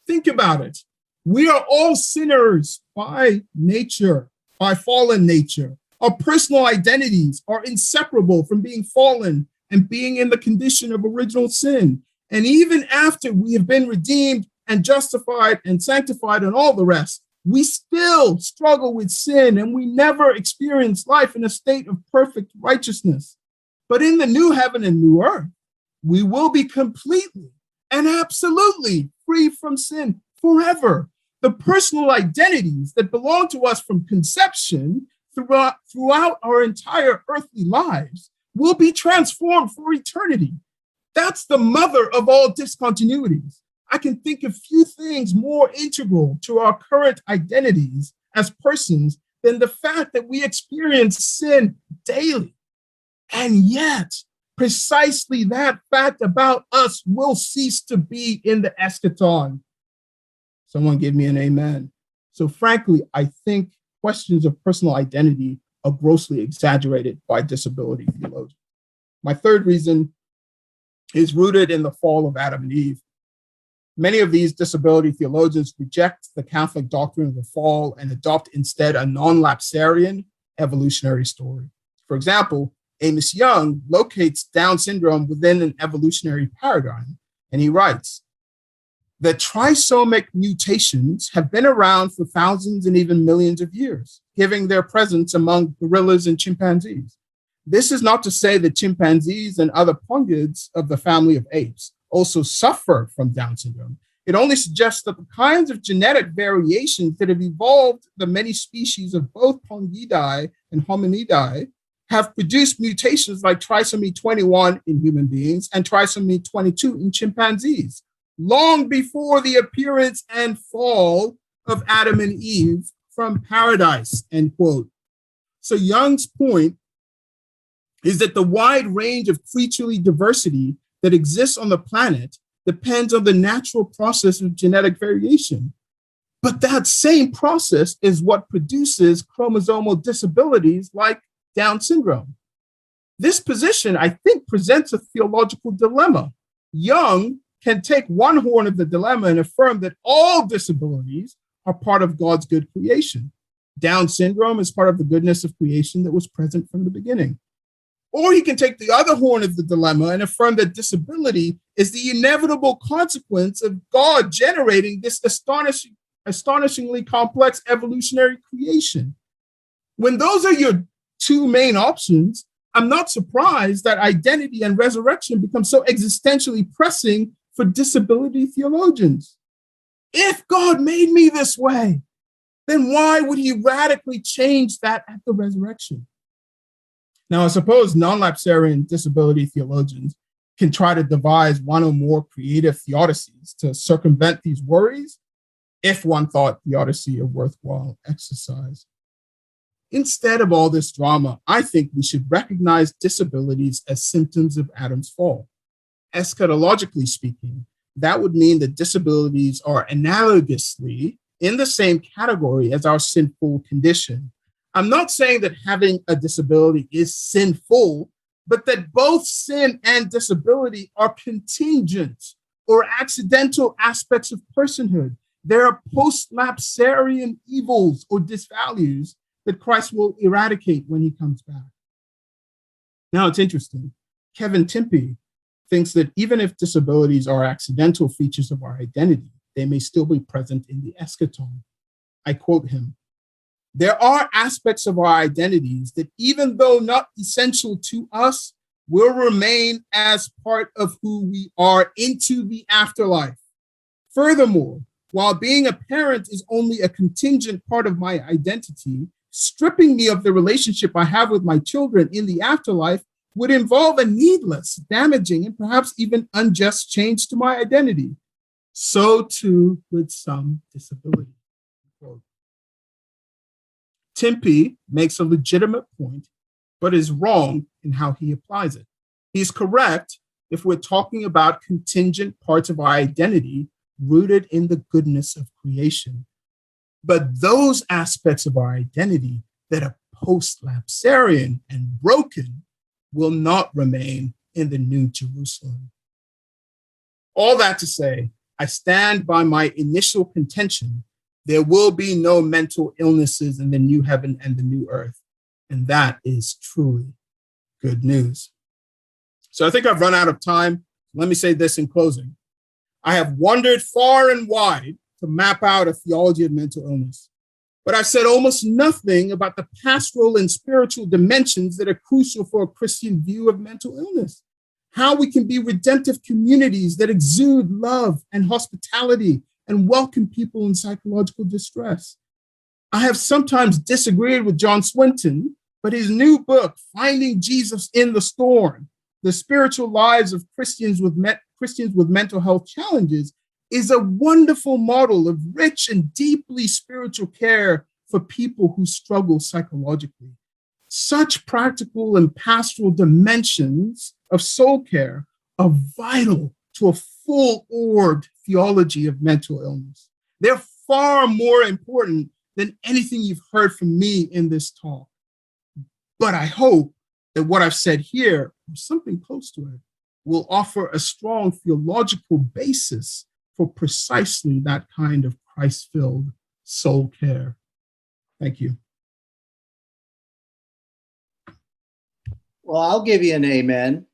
Speaker 2: Think about it. We are all sinners by nature, by fallen nature. Our personal identities are inseparable from being fallen and being in the condition of original sin. And even after we have been redeemed and justified and sanctified and all the rest, we still struggle with sin and we never experience life in a state of perfect righteousness. But in the new heaven and new earth, we will be completely and absolutely free from sin forever. The personal identities that belong to us from conception throughout our entire earthly lives will be transformed for eternity. That's the mother of all discontinuities. I can think of few things more integral to our current identities as persons than the fact that we experience sin daily. And yet, precisely that fact about us will cease to be in the eschaton. Someone give me an amen. So frankly, I think questions of personal identity are grossly exaggerated by disability theologians. My third reason is rooted in the fall of Adam and Eve. Many of these disability theologians reject the Catholic doctrine of the fall and adopt instead a non-lapsarian evolutionary story. For example, Amos Young locates Down syndrome within an evolutionary paradigm, and he writes, the trisomic mutations have been around for thousands and even millions of years, giving their presence among gorillas and chimpanzees. This is not to say that chimpanzees and other pungids of the family of apes also suffer from Down syndrome. It only suggests that the kinds of genetic variations that have evolved the many species of both Pungidae and Hominidae have produced mutations like trisomy 21 in human beings and trisomy 22 in chimpanzees, long before the appearance and fall of Adam and Eve from paradise, end quote. So Young's point is that the wide range of creaturely diversity that exists on the planet depends on the natural process of genetic variation. But that same process is what produces chromosomal disabilities like Down syndrome. This position, I think, presents a theological dilemma. Young can take one horn of the dilemma and affirm that all disabilities are part of God's good creation. Down syndrome is part of the goodness of creation that was present from the beginning. Or he can take the other horn of the dilemma and affirm that disability is the inevitable consequence of God generating this astonishingly complex evolutionary creation. When those are your two main options, I'm not surprised that identity and resurrection become so existentially pressing for disability theologians. If God made me this way, then why would he radically change that at the resurrection? Now, I suppose non-lapsarian disability theologians can try to devise one or more creative theodicies to circumvent these worries, if one thought theodicy a worthwhile exercise. Instead of all this drama, I think we should recognize disabilities as symptoms of Adam's fall. Eschatologically speaking, that would mean that disabilities are analogously in the same category as our sinful condition. I'm not saying that having a disability is sinful, but that both sin and disability are contingent or accidental aspects of personhood. There are post-lapsarian evils or disvalues that Christ will eradicate when he comes back. Now, it's interesting. Kevin Timpey thinks that even if disabilities are accidental features of our identity, they may still be present in the eschaton. I quote him, there are aspects of our identities that, even though not essential to us, will remain as part of who we are into the afterlife. Furthermore, while being a parent is only a contingent part of my identity, stripping me of the relationship I have with my children in the afterlife would involve a needless, damaging, and perhaps even unjust change to my identity. so too with some disability. Timpe makes a legitimate point, but is wrong in how he applies it. He's correct if we're talking about contingent parts of our identity rooted in the goodness of creation. But those aspects of our identity that are post-lapsarian and broken will not remain in the New Jerusalem. All that to say, I stand by my initial contention. There will be no mental illnesses in the new heaven and the new earth. And that is truly good news. So I think I've run out of time. Let me say this in closing. I have wandered far and wide to map out a theology of mental illness, but I've said almost nothing about the pastoral and spiritual dimensions that are crucial for a Christian view of mental illness. How we can be redemptive communities that exude love and hospitality and welcome people in psychological distress. I have sometimes disagreed with John Swinton, but his new book, Finding Jesus in the Storm, The Spiritual Lives of Christians with Mental Health Challenges, is a wonderful model of rich and deeply spiritual care for people who struggle psychologically. Such practical and pastoral dimensions of soul care are vital to a full-orbed theology of mental illness. They're far more important than anything you've heard from me in this talk. But I hope that what I've said here, or something close to it, will offer a strong theological basis for precisely that kind of Christ-filled soul care. Thank you.
Speaker 1: Well, I'll give you an amen.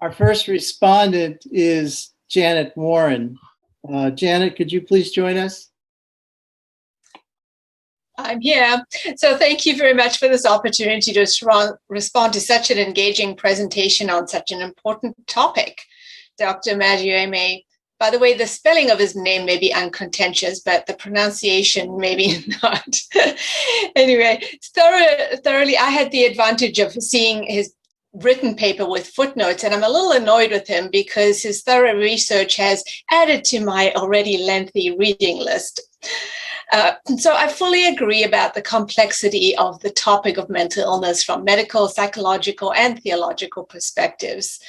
Speaker 1: Our first respondent is Janet Warren. Janet, could you please join us?
Speaker 3: I'm here. So thank you very much for this opportunity to respond to such an engaging presentation on such an important topic. Dr. Madueme, by the way, the spelling of his name may be uncontentious, but the pronunciation maybe not. Anyway, thoroughly, I had the advantage of seeing his written paper with footnotes, and I'm a little annoyed with him because his thorough research has added to my already lengthy reading list. So I fully agree about the complexity of the topic of mental illness from medical, psychological, and theological perspectives.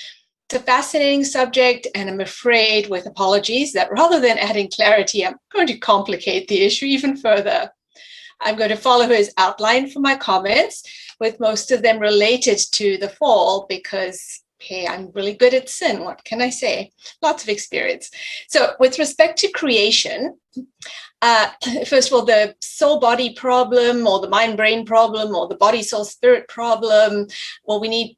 Speaker 3: It's a fascinating subject, and I'm afraid, with apologies, that rather than adding clarity, I'm going to complicate the issue even further. I'm going to follow his outline for my comments, with most of them related to the fall, because, hey, I'm really good at sin. What can I say? Lots of experience. So with respect to creation, first of all, the soul-body problem, or the mind-brain problem, or the body-soul-spirit problem, well, we need,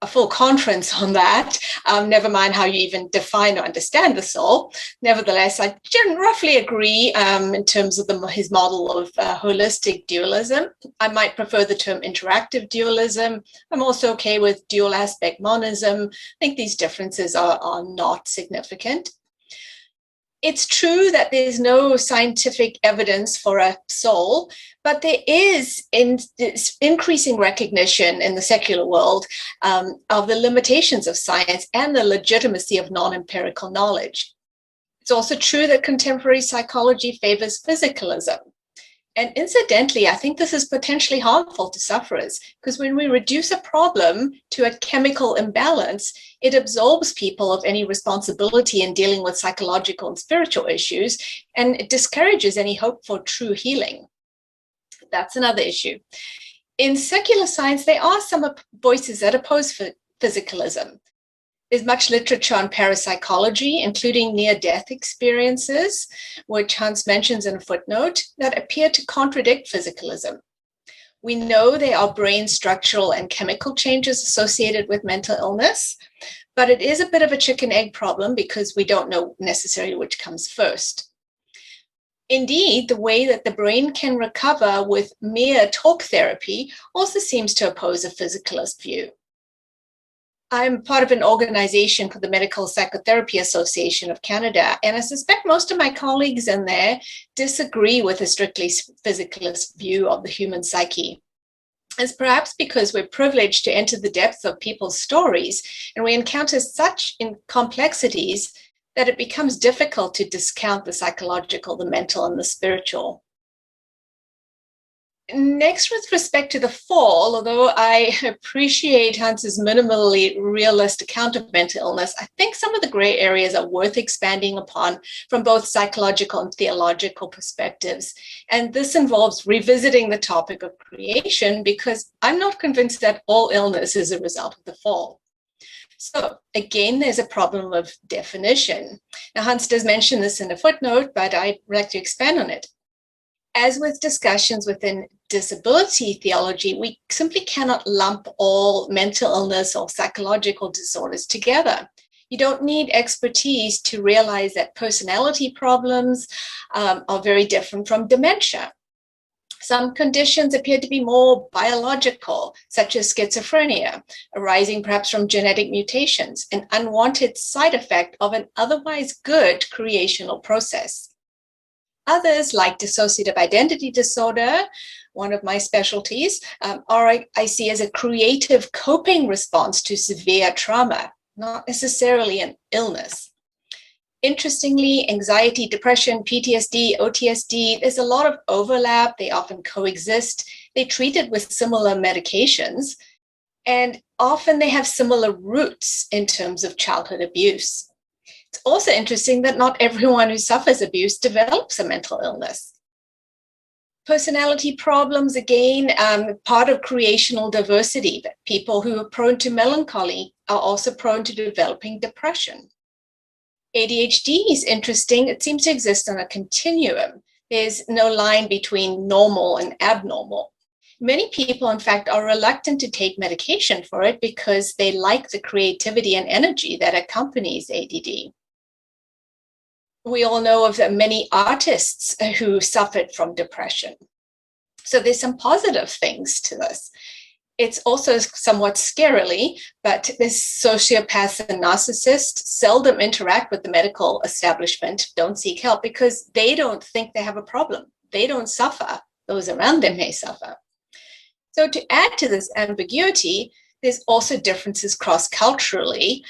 Speaker 3: a full conference on that. Never mind how you even define or understand the soul. Nevertheless, I roughly agree in terms of his model of holistic dualism. I might prefer the term interactive dualism. I'm also okay with dual aspect monism. I think these differences are not significant. It's true that there's no scientific evidence for a soul, but there is increasing recognition in the secular world of the limitations of science and the legitimacy of non-empirical knowledge. It's also true that contemporary psychology favors physicalism. And incidentally, I think this is potentially harmful to sufferers, because when we reduce a problem to a chemical imbalance, it absolves people of any responsibility in dealing with psychological and spiritual issues, and it discourages any hope for true healing. That's another issue. In secular science, there are some voices that oppose physicalism. There's much literature on parapsychology, including near-death experiences, which Hans mentions in a footnote, that appear to contradict physicalism. We know there are brain structural and chemical changes associated with mental illness, but it is a bit of a chicken-egg problem because we don't know necessarily which comes first. Indeed, the way that the brain can recover with mere talk therapy also seems to oppose a physicalist view. I'm part of an organization called the Medical Psychotherapy Association of Canada, and I suspect most of my colleagues in there disagree with a strictly physicalist view of the human psyche. is perhaps because we're privileged to enter the depths of people's stories, and we encounter such complexities that it becomes difficult to discount the psychological, the mental, and the spiritual. Next, with respect to the fall, although I appreciate Hans's minimally realist account of mental illness, I think some of the gray areas are worth expanding upon from both psychological and theological perspectives. And this involves revisiting the topic of creation, because I'm not convinced that all illness is a result of the fall. So again, there's a problem of definition. Now, Hans does mention this in a footnote, but I'd like to expand on it. As with discussions within disability theology, we simply cannot lump all mental illness or psychological disorders together. You don't need expertise to realize that personality problems are very different from dementia. Some conditions appear to be more biological, such as schizophrenia, arising perhaps from genetic mutations, an unwanted side effect of an otherwise good creational process. Others, like dissociative identity disorder, one of my specialties, I see as a creative coping response to severe trauma, not necessarily an illness. Interestingly, anxiety, depression, PTSD, OTSD, there's a lot of overlap. They often coexist. They're treated with similar medications, and often they have similar roots in terms of childhood abuse. It's also interesting that not everyone who suffers abuse develops a mental illness. Personality problems, again, part of creational diversity, that people who are prone to melancholy are also prone to developing depression. ADHD is interesting. It seems to exist on a continuum. There's no line between normal and abnormal. Many people, in fact, are reluctant to take medication for it because they like the creativity and energy that accompanies ADD. We all know of many artists who suffered from depression. So there's some positive things to this. It's also somewhat scarily, but this sociopaths and narcissists seldom interact with the medical establishment, don't seek help, because they don't think they have a problem. They don't suffer. Those around them may suffer. So to add to this ambiguity, there's also differences cross-culturally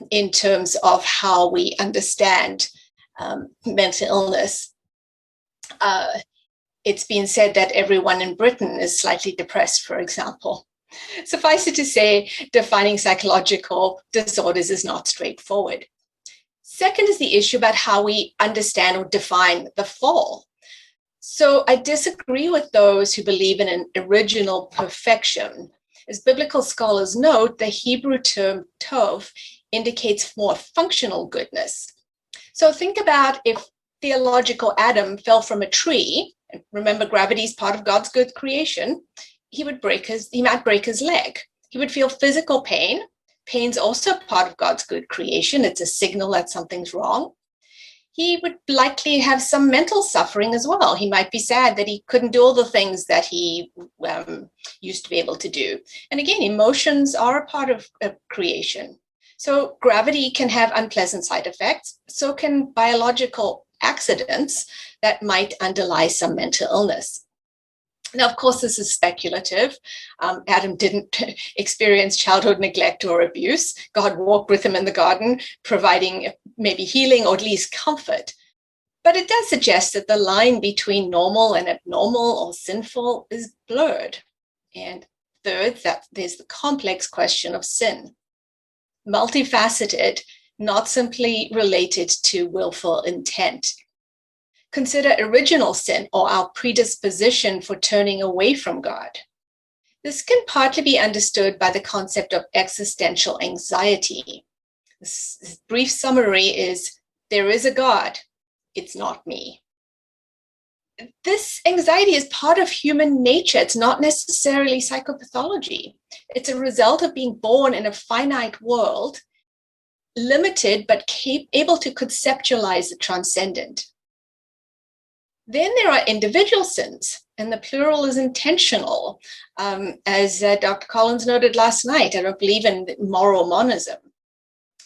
Speaker 3: in terms of how we understand mental illness. It's been said that everyone in Britain is slightly depressed, for example. Suffice it to say, defining psychological disorders is not straightforward. Second is the issue about how we understand or define the fall. So I disagree with those who believe in an original perfection. As biblical scholars note, the Hebrew term tov indicates more functional goodness. So think about if theological Adam fell from a tree. Remember, gravity is part of God's good creation. He might break his leg. He would feel physical pain. Pain's also part of God's good creation. It's a signal that something's wrong. He would likely have some mental suffering as well. He might be sad that he couldn't do all the things that he used to be able to do. And again, emotions are a part of creation. So gravity can have unpleasant side effects. So can biological accidents that might underlie some mental illness. Now, of course, this is speculative. Adam didn't experience childhood neglect or abuse. God walked with him in the garden, providing maybe healing or at least comfort. But it does suggest that the line between normal and abnormal or sinful is blurred. And third, that there's the complex question of sin. Multifaceted, not simply related to willful intent. Consider original sin, or our predisposition for turning away from God. This can partly be understood by the concept of existential anxiety. This brief summary is, there is a God, it's not me. This anxiety is part of human nature. It's not necessarily psychopathology. It's a result of being born in a finite world, limited but able to conceptualize the transcendent. Then there are individual sins, and the plural is intentional. As Dr. Collins noted last night, I don't believe in moral monism.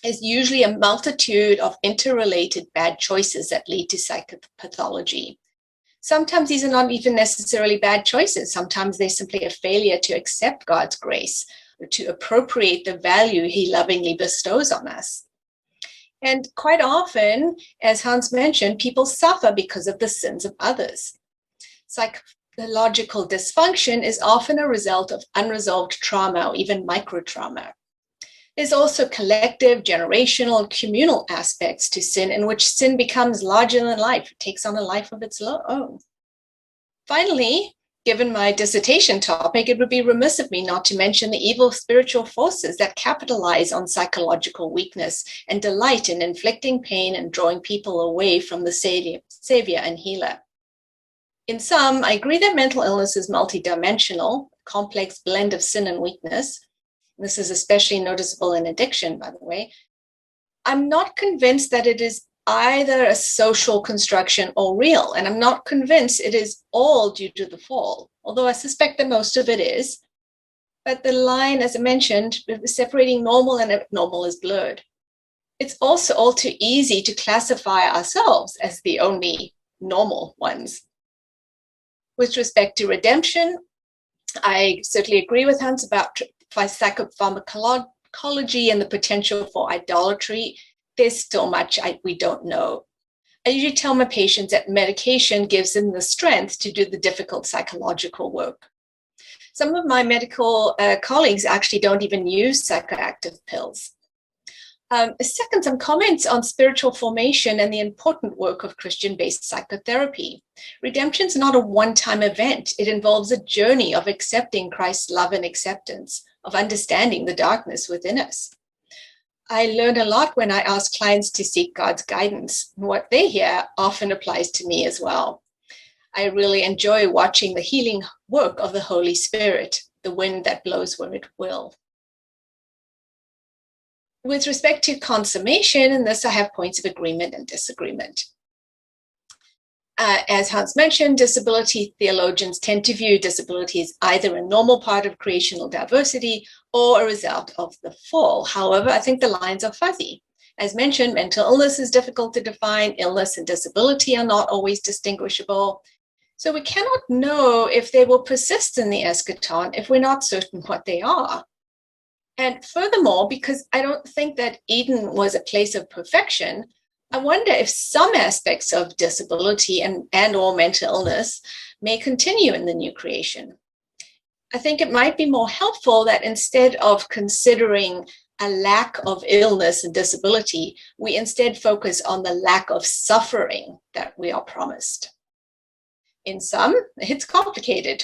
Speaker 3: It's usually a multitude of interrelated bad choices that lead to psychopathology. Sometimes these are not even necessarily bad choices. Sometimes they're simply a failure to accept God's grace or to appropriate the value he lovingly bestows on us. And quite often, as Hans mentioned, people suffer because of the sins of others. Psychological dysfunction is often a result of unresolved trauma or even micro-trauma. There's also collective, generational, and communal aspects to sin in which sin becomes larger than life. It takes on a life of its own. Finally, given my dissertation topic, it would be remiss of me not to mention the evil spiritual forces that capitalize on psychological weakness and delight in inflicting pain and drawing people away from the Savior and healer. In sum, I agree that mental illness is multidimensional, complex blend of sin and weakness. This is especially noticeable in addiction, by the way. I'm not convinced that it is either a social construction or real, and I'm not convinced it is all due to the fall, although I suspect that most of it is. But the line, as I mentioned, separating normal and abnormal is blurred. It's also all too easy to classify ourselves as the only normal ones. With respect to redemption, I certainly agree with Hans about psychopharmacology and the potential for idolatry. There's still much we don't know. I usually tell my patients that medication gives them the strength to do the difficult psychological work. Some of my medical colleagues actually don't even use psychoactive pills. Second, some comments on spiritual formation and the important work of Christian-based psychotherapy. Redemption is not a one-time event. It involves a journey of accepting Christ's love and acceptance, of understanding the darkness within us. I learn a lot when I ask clients to seek God's guidance. What they hear often applies to me as well. I really enjoy watching the healing work of the Holy Spirit, the wind that blows where it will. With respect to consummation, in this I have points of agreement and disagreement. As Hans mentioned, disability theologians tend to view disability as either a normal part of creational diversity or a result of the fall. However, I think the lines are fuzzy. As mentioned, mental illness is difficult to define. Illness and disability are not always distinguishable. So we cannot know if they will persist in the eschaton if we're not certain what they are. And furthermore, because I don't think that Eden was a place of perfection, I wonder if some aspects of disability and or mental illness may continue in the new creation. I think it might be more helpful that instead of considering a lack of illness and disability, we instead focus on the lack of suffering that we are promised. In sum, it's complicated.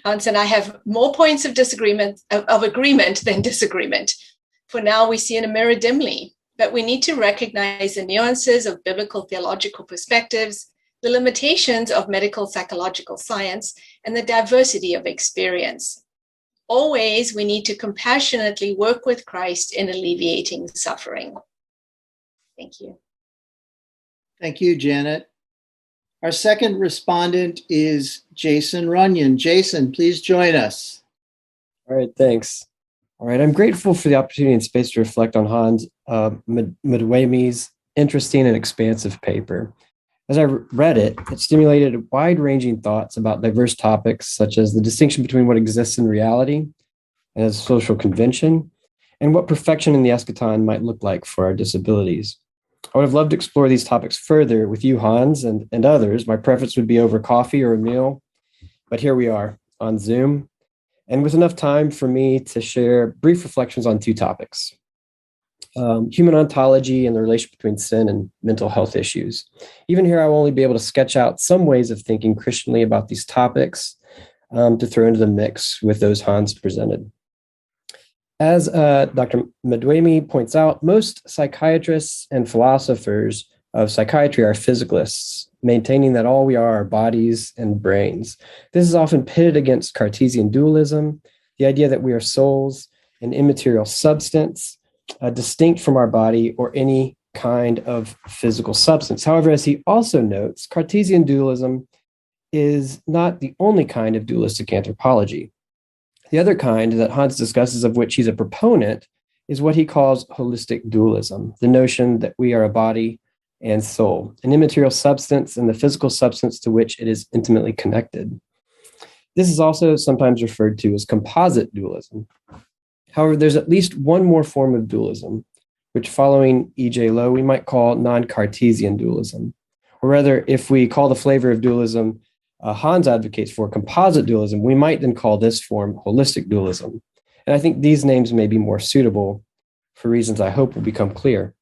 Speaker 3: Hans and I have more points of agreement than disagreement. For now, we see in a mirror dimly, but we need to recognize the nuances of biblical theological perspectives, the limitations of medical psychological science, and the diversity of experience. Always, we need to compassionately work with Christ in alleviating suffering. Thank you.
Speaker 1: Thank you, Janet. Our second respondent is Jason Runyan. Jason, please join us.
Speaker 4: All right, thanks. All right, I'm grateful for the opportunity and space to reflect on Hans Madueme's interesting and expansive paper. As I read it, it stimulated wide-ranging thoughts about diverse topics such as the distinction between what exists in reality as social convention and what perfection in the eschaton might look like for our disabilities. I would have loved to explore these topics further with you, Hans, and others. My preference would be over coffee or a meal, but here we are on Zoom, and with enough time for me to share brief reflections on two topics: human ontology and the relation between sin and mental health issues. Even here, I will only be able to sketch out some ways of thinking Christianly about these topics to throw into the mix with those Hans presented. As Dr. Madueme points out, most psychiatrists and philosophers of psychiatry are physicalists, maintaining that all we are bodies and brains. This is often pitted against Cartesian dualism, the idea that we are souls, an immaterial substance, distinct from our body or any kind of physical substance. However, as he also notes, Cartesian dualism is not the only kind of dualistic anthropology. The other kind that Hans discusses, of which he's a proponent, is what he calls holistic dualism, the notion that we are a body and soul, an immaterial substance and the physical substance to which it is intimately connected. This is also sometimes referred to as composite dualism. However, there's at least one more form of dualism, which following E.J. Lowe, we might call non-Cartesian dualism. Or rather, if we call the flavor of dualism Hans advocates for composite dualism, we might then call this form holistic dualism. And I think these names may be more suitable for reasons I hope will become clear.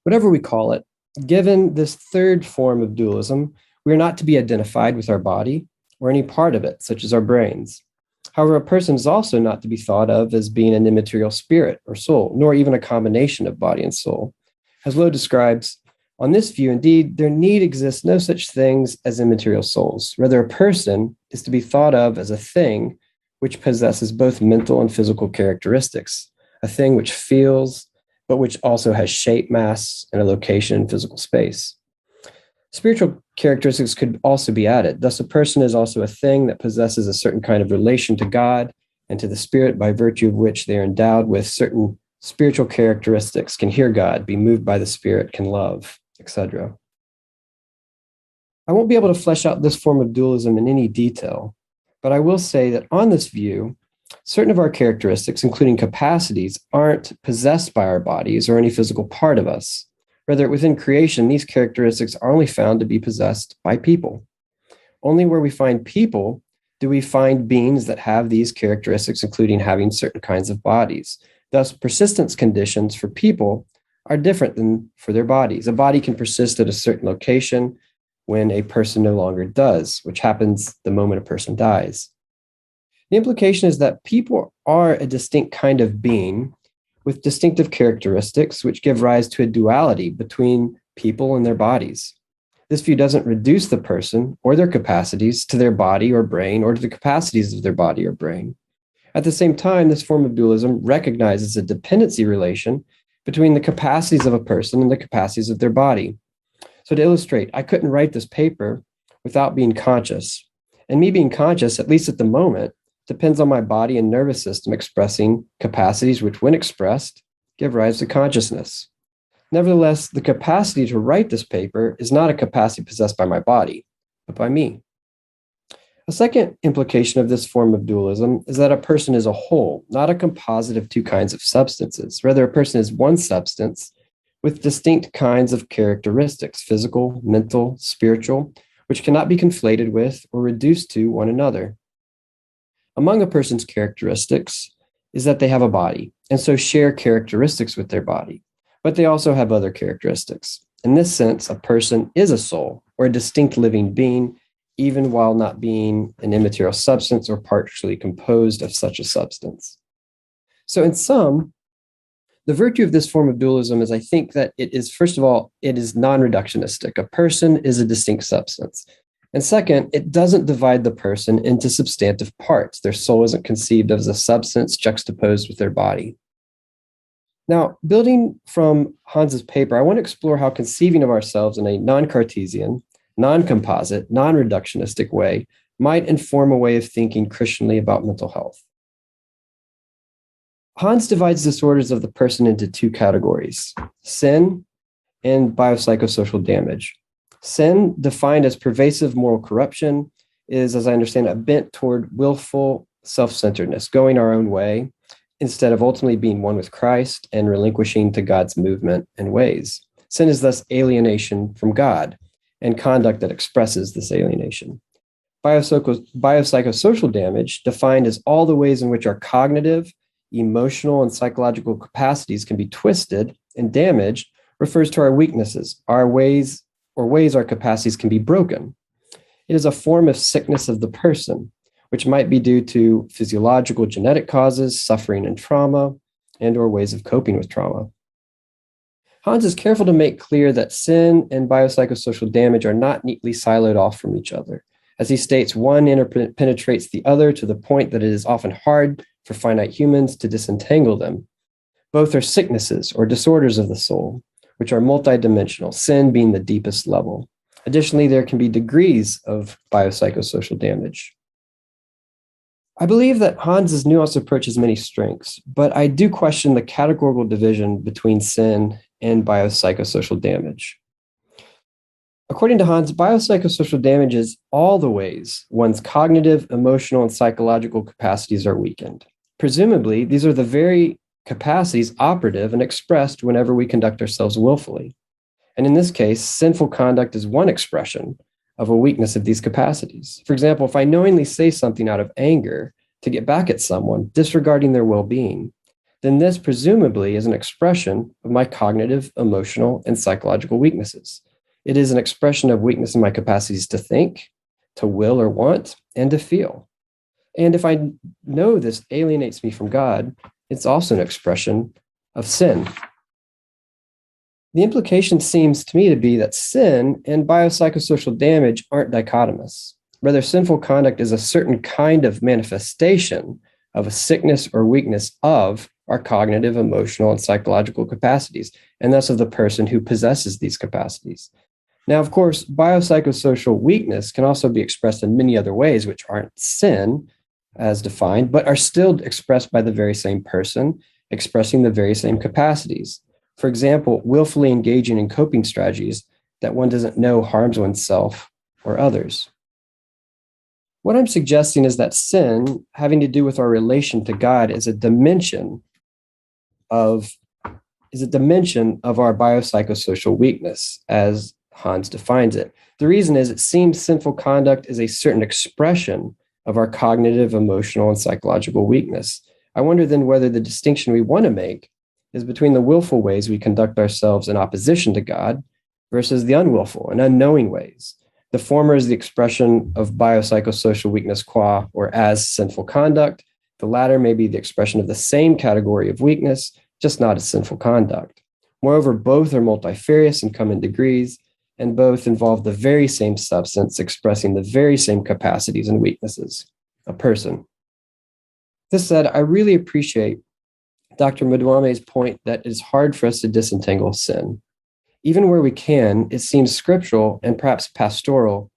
Speaker 4: Whatever we call it, given this third form of dualism, we are not to be identified with our body or any part of it, such as our brains. However, a person is also not to be thought of as being an immaterial spirit or soul, nor even a combination of body and soul. As Lowe describes, on this view, indeed, there need exist no such things as immaterial souls. Rather, a person is to be thought of as a thing which possesses both mental and physical characteristics, a thing which feels, but which also has shape, mass, and a location in physical space. Spiritual characteristics could also be added. Thus, a person is also a thing that possesses a certain kind of relation to God and to the Spirit, by virtue of which they are endowed with certain spiritual characteristics, can hear God, be moved by the Spirit, can love, etc. I won't be able to flesh out this form of dualism in any detail, but I will say that on this view, certain of our characteristics, including capacities, aren't possessed by our bodies or any physical part of us. Rather, within creation, these characteristics are only found to be possessed by people. Only where we find people do we find beings that have these characteristics, including having certain kinds of bodies. Thus, persistence conditions for people are different than for their bodies. A body can persist at a certain location when a person no longer does, which happens the moment a person dies. The implication is that people are a distinct kind of being with distinctive characteristics which give rise to a duality between people and their bodies. This view doesn't reduce the person or their capacities to their body or brain or to the capacities of their body or brain. At the same time, this form of dualism recognizes a dependency relation between the capacities of a person and the capacities of their body. So to illustrate, I couldn't write this paper without being conscious. And me being conscious, at least at the moment, depends on my body and nervous system expressing capacities which, when expressed, give rise to consciousness. Nevertheless, the capacity to write this paper is not a capacity possessed by my body, but by me. A second implication of this form of dualism is that a person is a whole, not a composite of two kinds of substances. Rather, a person is one substance with distinct kinds of characteristics, physical, mental, spiritual, which cannot be conflated with or reduced to one another. Among a person's characteristics is that they have a body, and so share characteristics with their body, but they also have other characteristics. In this sense, a person is a soul, or a distinct living being, even while not being an immaterial substance or partially composed of such a substance. So in sum, the virtue of this form of dualism is, I think, that it is, first of all, it is non-reductionistic. A person is a distinct substance. And second, it doesn't divide the person into substantive parts. Their soul isn't conceived as a substance juxtaposed with their body. Now, building from Hans's paper, I want to explore how conceiving of ourselves in a non-Cartesian, non-composite, non-reductionistic way might inform a way of thinking Christianly about mental health. Hans divides disorders of the person into two categories: sin and biopsychosocial damage. Sin, defined as pervasive moral corruption, is, as I understand it, a bent toward willful self-centeredness, going our own way, instead of ultimately being one with Christ and relinquishing to God's movement and ways. Sin is thus alienation from God and conduct that expresses this alienation. Biopsychosocial damage, defined as all the ways in which our cognitive, emotional, and psychological capacities can be twisted and damaged, refers to our weaknesses, our ways our capacities can be broken. It is a form of sickness of the person, which might be due to physiological genetic causes, suffering and trauma, and or ways of coping with trauma. Hans is careful to make clear that sin and biopsychosocial damage are not neatly siloed off from each other. As he states, one interpenetrates the other to the point that it is often hard for finite humans to disentangle them. Both are sicknesses or disorders of the soul, which are multidimensional, sin being the deepest level. Additionally, there can be degrees of biopsychosocial damage. I believe that Hans's nuanced approach has many strengths, but I do question the categorical division between sin and biopsychosocial damage. According to Hans, biopsychosocial damage is all the ways one's cognitive, emotional, and psychological capacities are weakened. Presumably, these are the very capacities operative and expressed whenever we conduct ourselves willfully. And in this case, sinful conduct is one expression of a weakness of these capacities. For example, if I knowingly say something out of anger to get back at someone, disregarding their well-being, then this presumably is an expression of my cognitive, emotional, and psychological weaknesses. It is an expression of weakness in my capacities to think, to will or want, and to feel. And if I know this alienates me from God, it's also an expression of sin. The implication seems to me to be that sin and biopsychosocial damage aren't dichotomous. Rather, sinful conduct is a certain kind of manifestation of a sickness or weakness of our cognitive, emotional, and psychological capacities, and thus of the person who possesses these capacities. Now, of course, biopsychosocial weakness can also be expressed in many other ways, which aren't sin as defined, but are still expressed by the very same person, expressing the very same capacities. For example, willfully engaging in coping strategies that one doesn't know harms oneself or others. What I'm suggesting is that sin, having to do with our relation to God, is a dimension of our biopsychosocial weakness, as Hans defines it. The reason is it seems sinful conduct is a certain expression of our cognitive, emotional, and psychological weakness. I wonder then whether the distinction we want to make is between the willful ways we conduct ourselves in opposition to God versus the unwillful and unknowing ways. The former is the expression of biopsychosocial weakness qua or as sinful conduct. The latter may be the expression of the same category of weakness, just not as sinful conduct. Moreover, both are multifarious and come in degrees, and both involve the very same substance expressing the very same capacities and weaknesses, a person. This said, I really appreciate Dr. Madueme's point that it is hard for us to disentangle sin. Even where we can, it seems scriptural and perhaps pastoral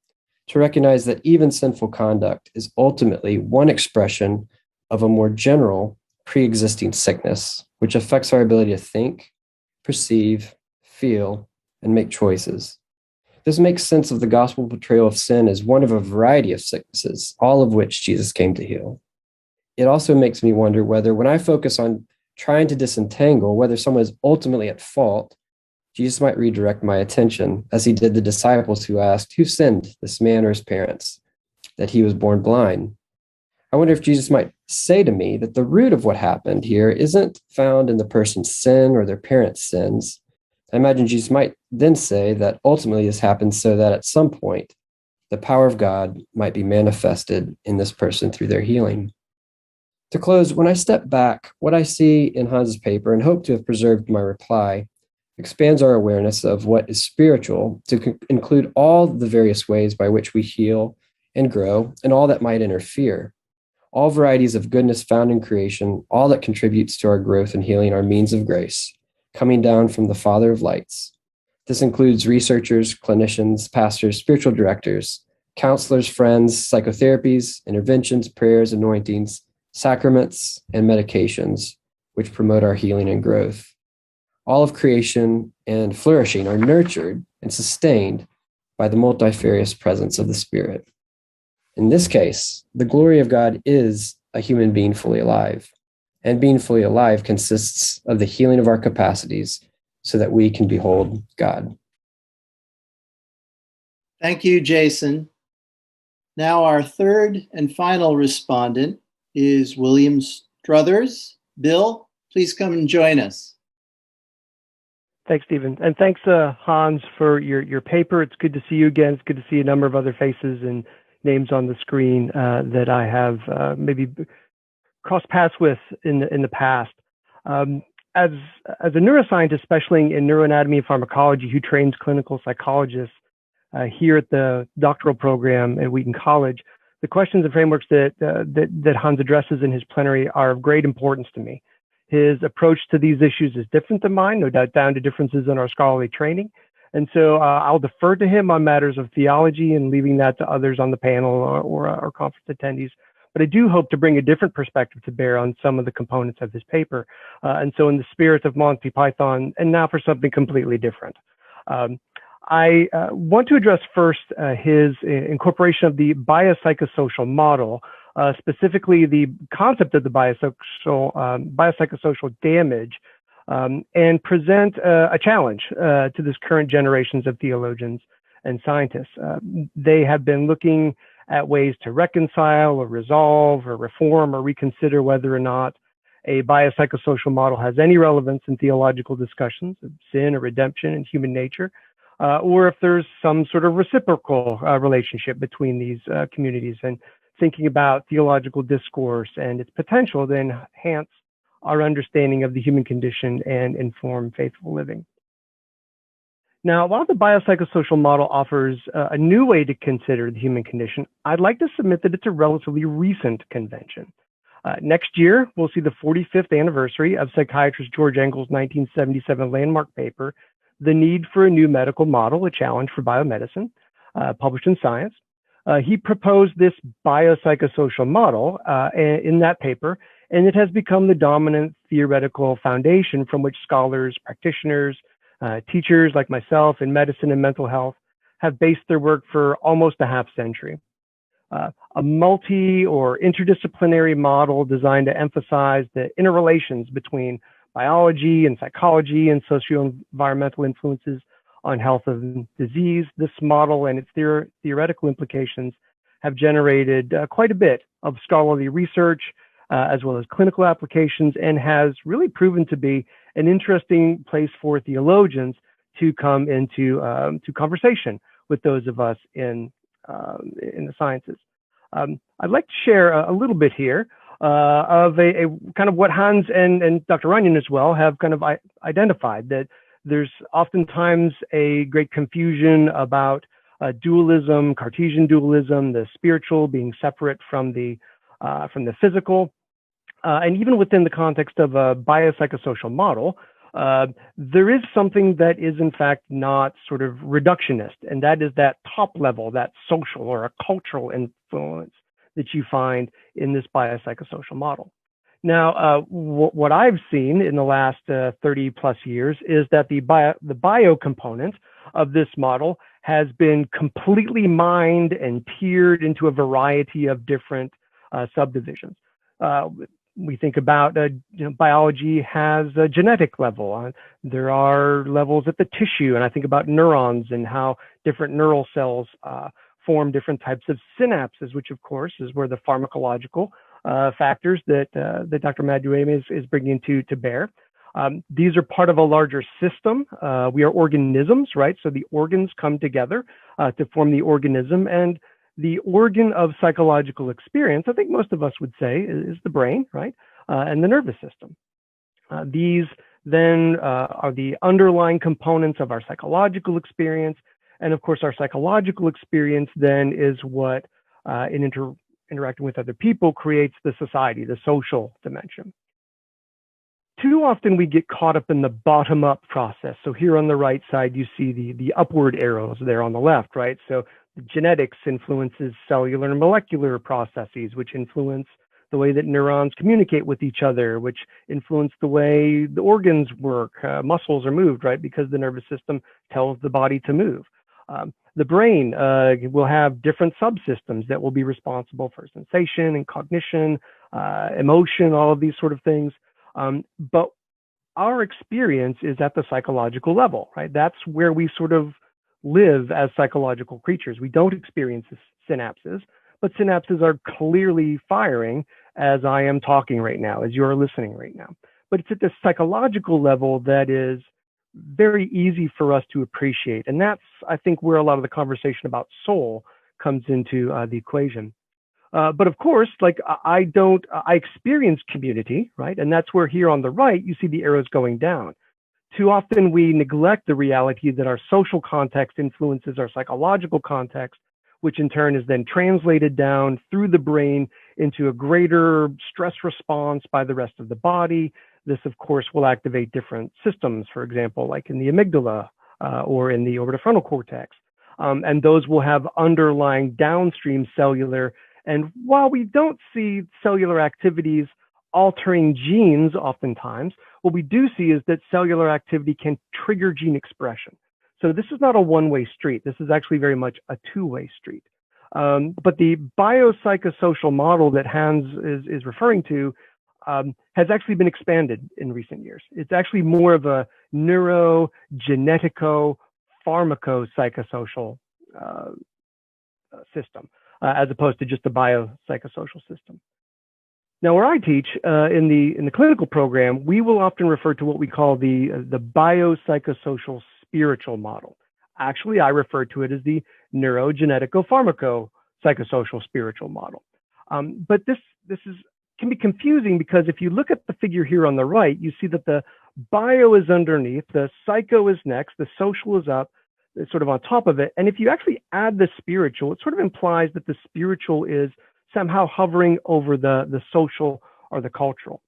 Speaker 4: to recognize that even sinful conduct is ultimately one expression of a more general pre-existing sickness, which affects our ability to think, perceive, feel, and make choices. This makes sense of the gospel portrayal of sin as one of a variety of sicknesses, all of which Jesus came to heal. It also makes me wonder whether, when I focus on trying to disentangle whether someone is ultimately at fault, Jesus might redirect my attention, as he did the disciples who asked, "Who sinned, this man or his parents, that he was born blind?" I wonder if Jesus might say to me that the root of what happened here isn't found in the person's sin or their parents' sins. I imagine Jesus might then say that ultimately this happens so that at some point, the power of God might be manifested in this person through their healing. To close, when I step back, what I see in Hans's paper, and hope to have preserved my reply, expands our awareness of what is spiritual to include all the various ways by which we heal and grow, and all that might interfere. All varieties of goodness found in creation, all that contributes to our growth and healing are means of grace, coming down from the Father of lights. This includes researchers, clinicians, pastors, spiritual directors, counselors, friends, psychotherapies, interventions, prayers, anointings, sacraments, and medications, which promote our healing and growth. All of creation and flourishing are nurtured and sustained by the multifarious presence of the Spirit. In this case, the glory of God is a human being fully alive, and being fully alive consists of the healing of our capacities so that we can behold God.
Speaker 1: Thank you, Jason. Now our third and final respondent is William Struthers. Bill, please come and join us.
Speaker 5: Thanks, Stephen. And thanks, Hans, for your paper. It's good to see you again. It's good to see a number of other faces and names on the screen that I have maybe crossed paths with in the past. As a neuroscientist specializing in neuroanatomy and pharmacology who trains clinical psychologists here at the doctoral program at Wheaton College, the questions and frameworks that Hans addresses in his plenary are of great importance to me. His approach to these issues is different than mine, no doubt down to differences in our scholarly training. And so I'll defer to him on matters of theology and leaving that to others on the panel or conference attendees. but I do hope to bring a different perspective to bear on some of the components of his paper. And so in the spirit of Monty Python, and now for something completely different. I want to address first his incorporation of the biopsychosocial model, specifically the concept of the biopsychosocial damage, and present a challenge to this current generations of theologians and scientists. They have been looking at ways to reconcile or resolve or reform or reconsider whether or not a biopsychosocial model has any relevance in theological discussions of sin or redemption and human nature, or if there's some sort of reciprocal relationship between these communities, and thinking about theological discourse and its potential to enhance our understanding of the human condition and inform faithful living. Now, while the biopsychosocial model offers a new way to consider the human condition, I'd like to submit that it's a relatively recent convention. Next year, we'll see the 45th anniversary of psychiatrist George Engel's 1977 landmark paper, The Need for a New Medical Model, a Challenge for Biomedicine, published in Science. He proposed this biopsychosocial model in that paper, and it has become the dominant theoretical foundation from which scholars, practitioners, teachers like myself in medicine and mental health have based their work for almost a half century. A multi or interdisciplinary model designed to emphasize the interrelations between biology and psychology and socio-environmental influences on health and disease. This model and its theoretical implications have generated quite a bit of scholarly research as well as clinical applications, and has really proven to be an interesting place for theologians to come into to conversation with those of us in the sciences. I'd like to share a little bit here of a kind of what Hans and Dr. Runyan as well have kind of identified, that there's oftentimes a great confusion about dualism, Cartesian dualism, the spiritual being separate from the physical. And even within the context of a biopsychosocial model, there is something that is in fact not sort of reductionist, and that is that top level, that social or a cultural influence that you find in this biopsychosocial model. Now, what I've seen in the last 30 plus years is that the bio component of this model has been completely mined and tiered into a variety of different subdivisions. We think about biology has a genetic level. There are levels at the tissue, and I think about neurons and how different neural cells form different types of synapses, which of course is where the pharmacological factors that Dr. Madueme is bringing to bear. These are part of a larger system. We are organisms, right? So the organs come together to form the organism, and the organ of psychological experience, I think most of us would say, is the brain, right? And the nervous system. These then are the underlying components of our psychological experience. And of course, our psychological experience then is what, in interacting with other people, creates the society, the social dimension. Too often we get caught up in the bottom-up process. So here on the right side, you see the upward arrows there on the left, right? So genetics influences cellular and molecular processes, which influence the way that neurons communicate with each other, which influence the way the organs work, muscles are moved, right? Because the nervous system tells the body to move. The brain will have different subsystems that will be responsible for sensation and cognition, emotion, all of these sort of things. But our experience is at the psychological level, right? That's where we sort of live as psychological creatures. We don't experience synapses, but synapses are clearly firing as I am talking right now, as you're listening right now. But it's at the psychological level that is very easy for us to appreciate. And that's, I think, where a lot of the conversation about soul comes into the equation. But of course, like I experience community, right? And that's where here on the right, you see the arrows going down. Too often we neglect the reality that our social context influences our psychological context, which in turn is then translated down through the brain into a greater stress response by the rest of the body. This, of course, will activate different systems, for example, like in the amygdala or in the orbitofrontal cortex. And those will have underlying downstream cellular And while we don't see cellular activities altering genes oftentimes, what we do see is that cellular activity can trigger gene expression. So this is not a one-way street. This is actually very much a two-way street. But the biopsychosocial model that Hans is referring to has actually been expanded in recent years. It's actually more of a neurogenetico-pharmacopsychosocial system, as opposed to just a biopsychosocial system. Now, where I teach in the clinical program, we will often refer to what we call the biopsychosocial spiritual model. Actually, I refer to it as the neurogenetico-pharmacopsychosocial spiritual model. But this can be confusing because if you look at the figure here on the right, you see that the bio is underneath, the psycho is next, the social is up, it's sort of on top of it. And if you actually add the spiritual, it sort of implies that the spiritual is somehow hovering over the social or the cultural.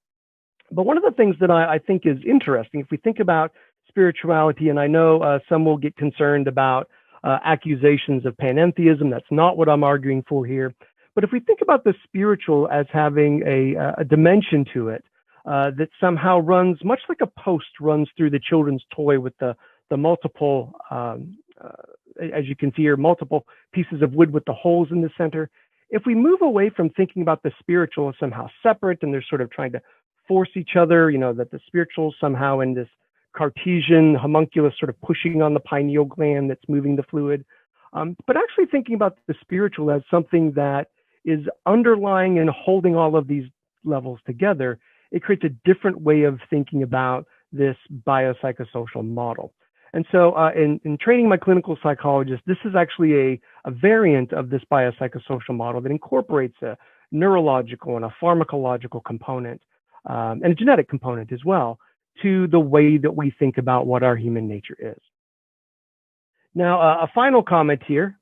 Speaker 5: But one of the things that I think is interesting, if we think about spirituality, and I know some will get concerned about accusations of panentheism. That's not what I'm arguing for here. But if we think about the spiritual as having a dimension to it that somehow runs, much like a post runs through the children's toy with the multiple, as you can see here, multiple pieces of wood with the holes in the center. If we move away from thinking about the spiritual as somehow separate and they're sort of trying to force each other, that the spiritual somehow in this Cartesian homunculus sort of pushing on the pineal gland that's moving the fluid, but actually thinking about the spiritual as something that is underlying and holding all of these levels together, it creates a different way of thinking about this biopsychosocial model. And so in training my clinical psychologist, this is actually a variant of this biopsychosocial model that incorporates a neurological and a pharmacological component and a genetic component as well to the way that we think about what our human nature is. Now, a final comment here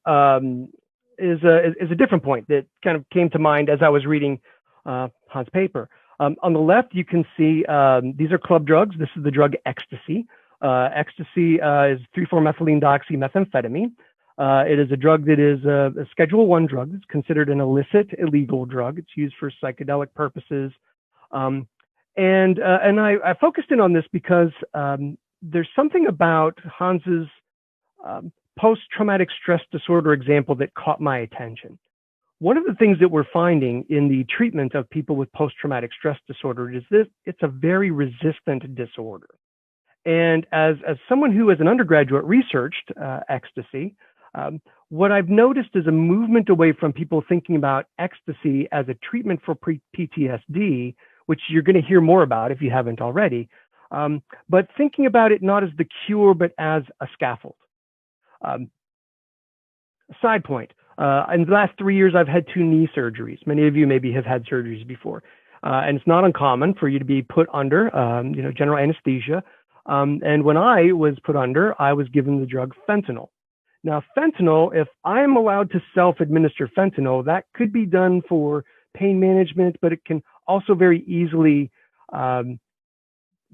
Speaker 5: is a different point that kind of came to mind as I was reading Hans' paper. On the left, you can see these are club drugs. This is the drug ecstasy. Ecstasy is 3,4-methylene-dioxymethamphetamine. It is a drug that is a Schedule I drug. It's considered an illicit, illegal drug. It's used for psychedelic purposes. And I focused in on this because there's something about Hans's post-traumatic stress disorder example that caught my attention. One of the things that we're finding in the treatment of people with post-traumatic stress disorder is it's a very resistant disorder. And as someone who as an undergraduate researched ecstasy, what I've noticed is a movement away from people thinking about ecstasy as a treatment for PTSD, which you're going to hear more about if you haven't already, but thinking about it not as the cure, but as a scaffold. Side point, in the last 3 years, I've had 2 knee surgeries. Many of you maybe have had surgeries before. And it's not uncommon for you to be put under, general anesthesia. And when I was put under, I was given the drug fentanyl. Now, fentanyl, if I'm allowed to self-administer fentanyl, that could be done for pain management, but it can also very easily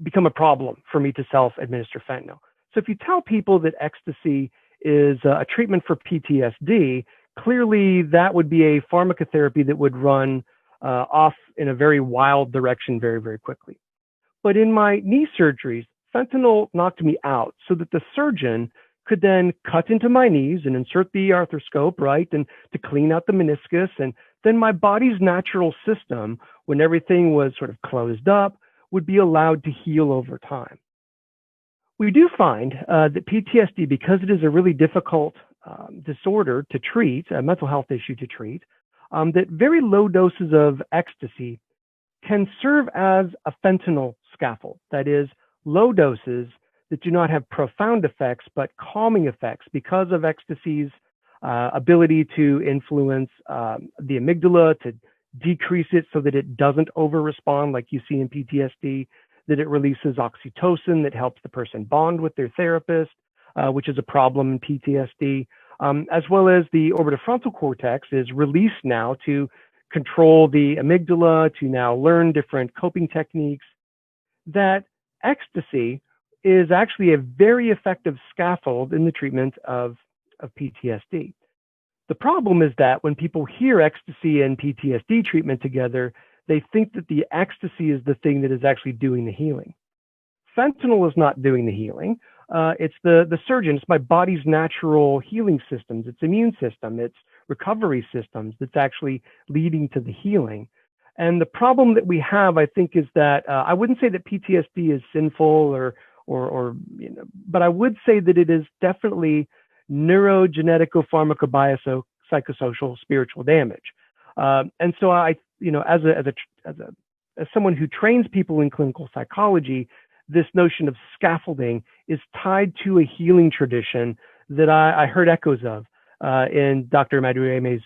Speaker 5: become a problem for me to self-administer fentanyl. So if you tell people that ecstasy is a treatment for PTSD, clearly that would be a pharmacotherapy that would run off in a very wild direction very, very quickly. But in my knee surgeries, fentanyl knocked me out so that the surgeon could then cut into my knees and insert the arthroscope, right, and to clean out the meniscus. And then my body's natural system, when everything was sort of closed up, would be allowed to heal over time. We do find that PTSD, because it is a really difficult disorder to treat, a mental health issue to treat, that very low doses of ecstasy can serve as a fentanyl scaffold. That is, low doses that do not have profound effects, but calming effects because of ecstasy's ability to influence the amygdala, to decrease it so that it doesn't over-respond like you see in PTSD, that it releases oxytocin that helps the person bond with their therapist, which is a problem in PTSD, as well as the orbitofrontal cortex is released now to control the amygdala, to now learn different coping techniques. That ecstasy is actually a very effective scaffold in the treatment of PTSD. The problem is that when people hear ecstasy and PTSD treatment together, they think that the ecstasy is the thing that is actually doing the healing. Fentanyl is not doing the healing. It's the surgeon. It's my body's natural healing systems. It's immune system. It's recovery systems that's actually leading to the healing. And the problem that we have, I think, is that I wouldn't say that PTSD is sinful or but I would say that it is definitely neurogenetico-pharmacobiopsychosocial spiritual damage. And so as someone who trains people in clinical psychology, this notion of scaffolding is tied to a healing tradition that I heard echoes of in Dr. Madueme's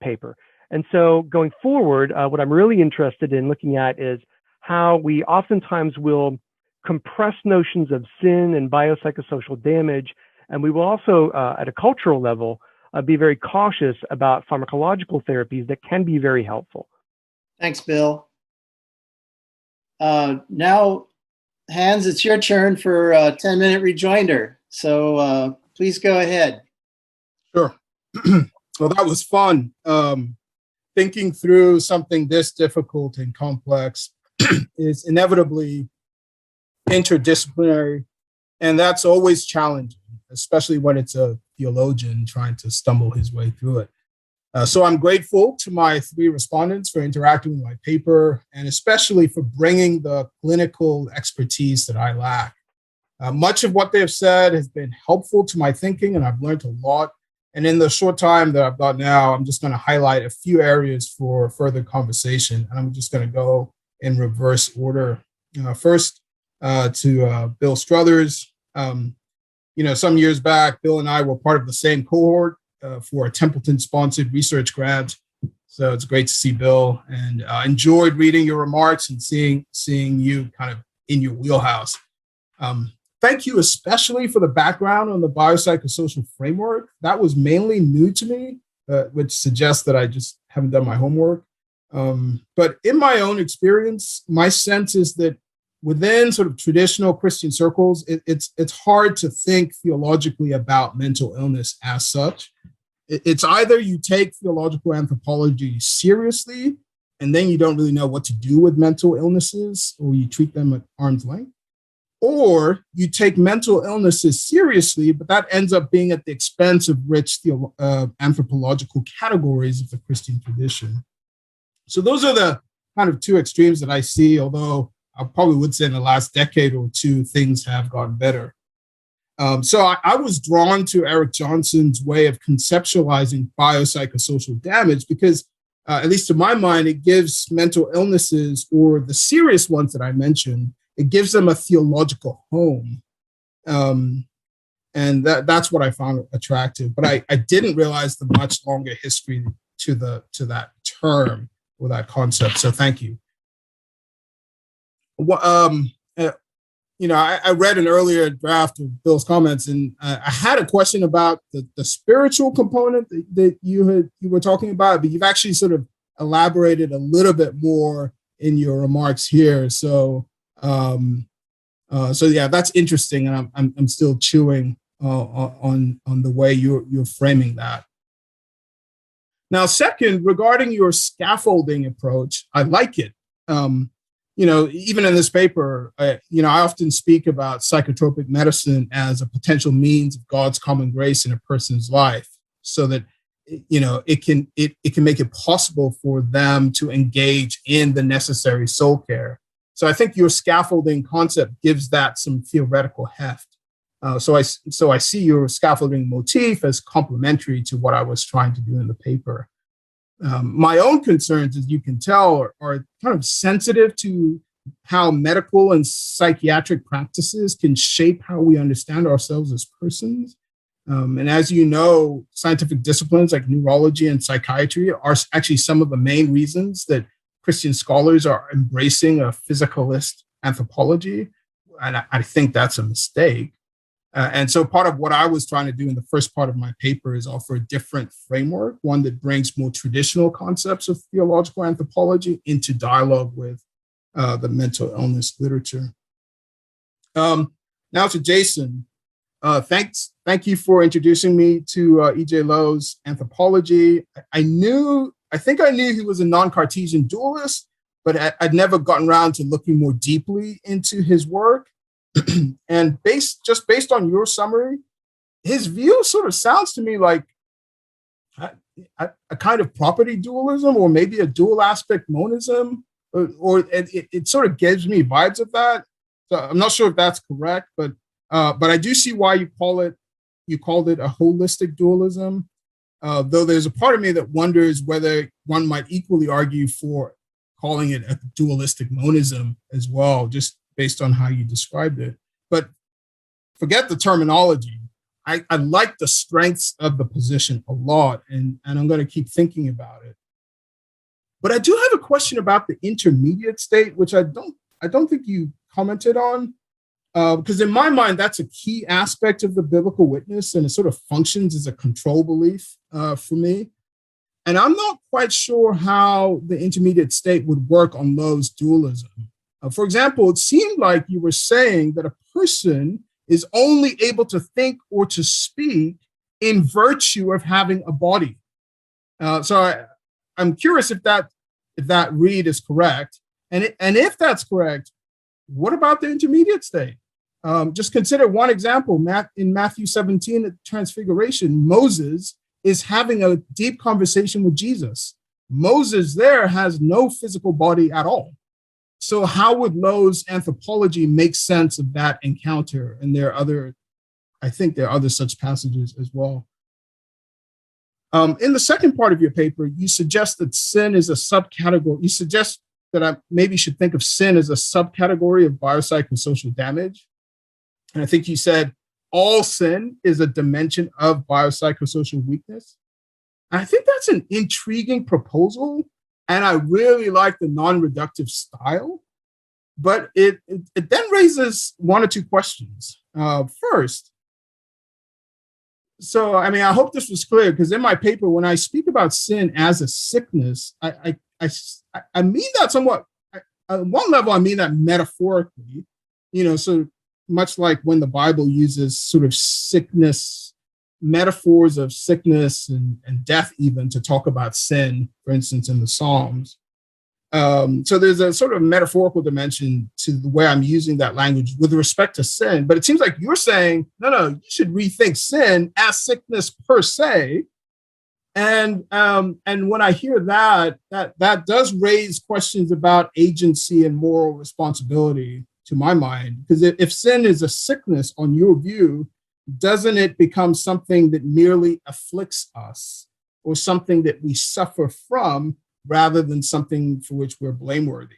Speaker 5: paper. And so going forward, what I'm really interested in looking at is how we oftentimes will compress notions of sin and biopsychosocial damage. And we will also, at a cultural level, be very cautious about pharmacological therapies that can be very helpful.
Speaker 1: Thanks, Bill. Now, Hans, it's your turn for a 10-minute rejoinder. So please go ahead.
Speaker 2: Sure. Well, that was fun. Thinking through something this difficult and complex is inevitably interdisciplinary, and that's always challenging, especially when it's a theologian trying to stumble his way through it. So I'm grateful to my 3 respondents for interacting with my paper, and especially for bringing the clinical expertise that I lack. Much of what they have said has been helpful to my thinking, and I've learned a lot. And in the short time that I've got now, I'm just going to highlight a few areas for further conversation. And I'm just going to go in reverse order. First, to Bill Struthers. Some years back, Bill and I were part of the same cohort for a Templeton-sponsored research grant. So it's great to see Bill, and enjoyed reading your remarks and seeing you kind of in your wheelhouse. Thank you especially for the background on the biopsychosocial framework. That was mainly new to me, which suggests that I just haven't done my homework. But in my own experience, my sense is that within sort of traditional Christian circles, it's hard to think theologically about mental illness as such. It's either you take theological anthropology seriously, and then you don't really know what to do with mental illnesses, or you treat them at arm's length, or you take mental illnesses seriously, but that ends up being at the expense of rich anthropological categories of the Christian tradition. So those are the kind of 2 extremes that I see, although I probably would say in the last decade or 2, things have gotten better. So I was drawn to Eric Johnson's way of conceptualizing biopsychosocial damage because, at least to my mind, it gives mental illnesses, or the serious ones that I mentioned, it gives them a theological home. And that's what I found attractive. But I didn't realize the much longer history to that term or that concept. So thank you. I read an earlier draft of Bill's comments, and I had a question about the spiritual component that you were talking about, but you've actually sort of elaborated a little bit more in your remarks here. So yeah, that's interesting, and I'm still chewing on the way you're framing that. Now, second, regarding your scaffolding approach, I like it. Even in this paper, I often speak about psychotropic medicine as a potential means of God's common grace in a person's life, so that it can make it possible for them to engage in the necessary soul care. So I think your scaffolding concept gives that some theoretical heft. So I see your scaffolding motif as complementary to what I was trying to do in the paper. My own concerns, as you can tell, are kind of sensitive to how medical and psychiatric practices can shape how we understand ourselves as persons. And as you know, scientific disciplines like neurology and psychiatry are actually some of the main reasons that Christian scholars are embracing a physicalist anthropology. And I think that's a mistake. And so part of what I was trying to do in the first part of my paper is offer a different framework, one that brings more traditional concepts of theological anthropology into dialogue with the mental illness literature. Now to Jason. Thank you for introducing me to E.J. Lowe's anthropology. I think I knew he was a non-Cartesian dualist, but I'd never gotten around to looking more deeply into his work. And based on your summary, his view sort of sounds to me like a kind of property dualism, or maybe a dual aspect monism, or it sort of gives me vibes of that. So I'm not sure if that's correct, but I do see why you called it a holistic dualism. Though there's a part of me that wonders whether one might equally argue for calling it a dualistic monism as well, just based on how you described it. But forget the terminology. I like the strengths of the position a lot, and I'm going to keep thinking about it. But I do have a question about the intermediate state, which I don't think you commented on, because in my mind, that's a key aspect of the biblical witness, and it sort of functions as a control belief for me. And I'm not quite sure how the intermediate state would work on Lowe's dualism. For example, it seemed like you were saying that a person is only able to think or to speak in virtue of having a body. So I'm curious if that read is correct. And if that's correct, what about the intermediate state? Just consider one example. In Matthew 17, at Transfiguration, Moses is having a deep conversation with Jesus. Moses there has no physical body at all. So how would Lowe's anthropology make sense of that encounter? And I think there are other such passages as well. In the second part of your paper, you suggest that sin is a subcategory. You suggest that I maybe should think of sin as a subcategory of biopsychosocial damage. And I think you said all sin is a dimension of biopsychosocial weakness. And I think that's an intriguing proposal. And I really like the non-reductive style. But it then raises one or two questions. First, so I mean, I hope this was clear, because in my paper, when I speak about sin as a sickness, I mean that somewhat, on one level, I mean that metaphorically, so much like when the Bible uses sort of sickness, metaphors of sickness and death even to talk about sin, for instance, in the Psalms. So there's a sort of metaphorical dimension to the way I'm using that language with respect to sin. But it seems like you're saying, no, you should rethink sin as sickness per se. And when I hear that does raise questions about agency and moral responsibility to my mind. Because if sin is a sickness on your view, doesn't it become something that merely afflicts us, or something that we suffer from, rather than something for which we're blameworthy,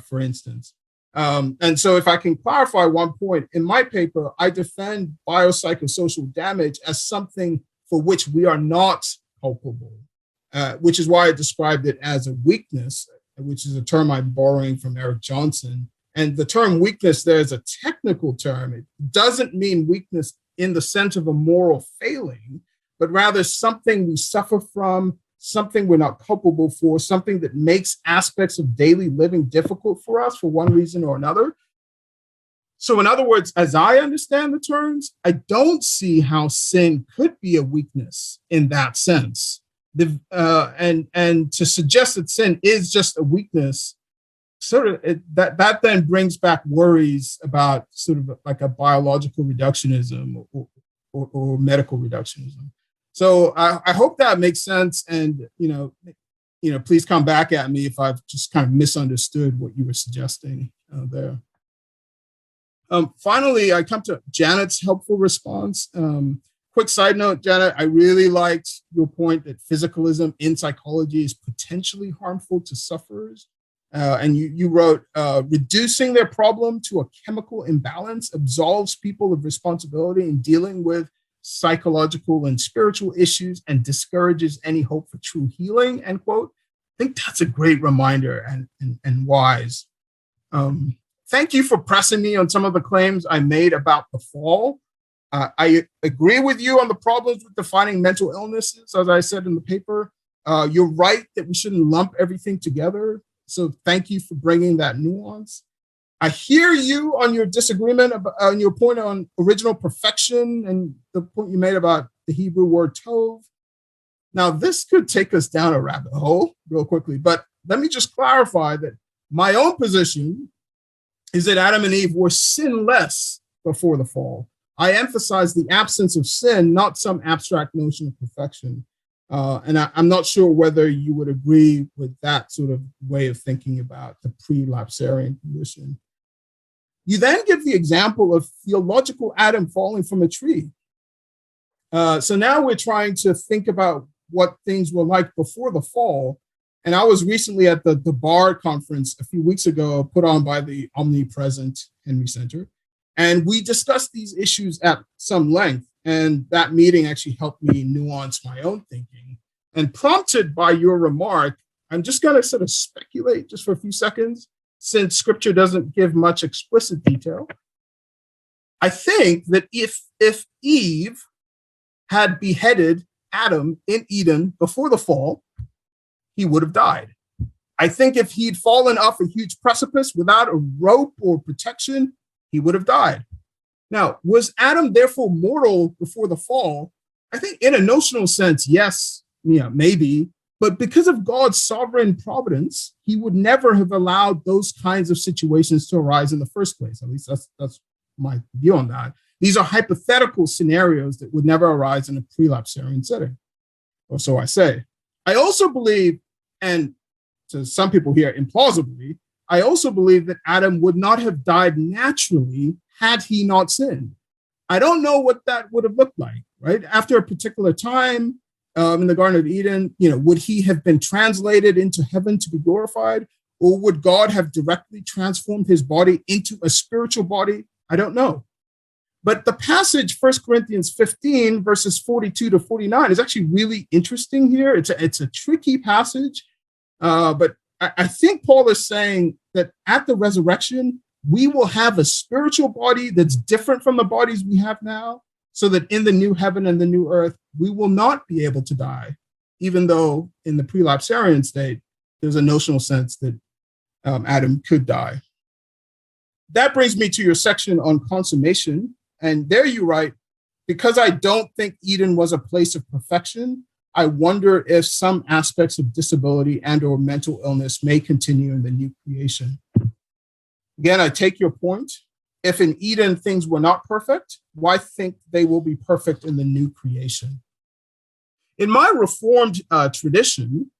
Speaker 2: for instance? And so if I can clarify one point, in my paper, I defend biopsychosocial damage as something for which we are not culpable, which is why I described it as a weakness, which is a term I'm borrowing from Eric Johnson. And the term weakness there is a technical term. It doesn't mean weakness in the sense of a moral failing, but rather something we suffer from, something we're not culpable for, something that makes aspects of daily living difficult for us for one reason or another. So in other words, as I understand the terms, I don't see how sin could be a weakness in that sense. And to suggest that sin is just a weakness, sort of that then brings back worries about sort of like a biological reductionism or medical reductionism. So I hope that makes sense. And, please come back at me if I've just kind of misunderstood what you were suggesting there. Finally, I come to Janet's helpful response. Quick side note, Janet, I really liked your point that physicalism in psychology is potentially harmful to sufferers. And you wrote, reducing their problem to a chemical imbalance absolves people of responsibility in dealing with psychological and spiritual issues and discourages any hope for true healing, end quote. I think that's a great reminder and wise. Thank you for pressing me on some of the claims I made about the fall. I agree with you on the problems with defining mental illnesses, as I said in the paper. You're right that we shouldn't lump everything together. So thank you for bringing that nuance. I hear you on your disagreement on your point on original perfection and the point you made about the Hebrew word tov. Now, this could take us down a rabbit hole real quickly, but let me just clarify that my own position is that Adam and Eve were sinless before the fall. I emphasize the absence of sin, not some abstract notion of perfection. And I'm not sure whether you would agree with that sort of way of thinking about the pre-lapsarian condition. You then give the example of theological Adam falling from a tree. So now we're trying to think about what things were like before the fall. And I was recently at the Bar conference a few weeks ago, put on by the Omnipresent Henry Center. And we discussed these issues at some length. And that meeting actually helped me nuance my own thinking. And prompted by your remark, I'm just going to sort of speculate just for a few seconds, since scripture doesn't give much explicit detail. I think that if Eve had beheaded Adam in Eden before the fall, he would have died. I think if he'd fallen off a huge precipice without a rope or protection, he would have died. Now, was Adam therefore mortal before the fall? I think in a notional sense, yes, maybe. But because of God's sovereign providence, he would never have allowed those kinds of situations to arise in the first place. At least that's my view on that. These are hypothetical scenarios that would never arise in a pre-lapsarian setting, or so I say. I also believe, and to some people here implausibly, I also believe that Adam would not have died naturally had he not sinned. I don't know what that would have looked like, right? After a particular time in the Garden of Eden, would he have been translated into heaven to be glorified? Or would God have directly transformed his body into a spiritual body? I don't know. But the passage, 1 Corinthians 15, verses 42 to 49, is actually really interesting here. It's a tricky passage, but I think Paul is saying that at the resurrection, we will have a spiritual body that's different from the bodies we have now, so that in the new heaven and the new earth, we will not be able to die, even though in the pre-lapsarian state, there's a notional sense that Adam could die. That brings me to your section on consummation. And there you write, because I don't think Eden was a place of perfection, I wonder if some aspects of disability and or mental illness may continue in the new creation. Again, I take your point. If in Eden things were not perfect, why think they will be perfect in the new creation? In my Reformed tradition,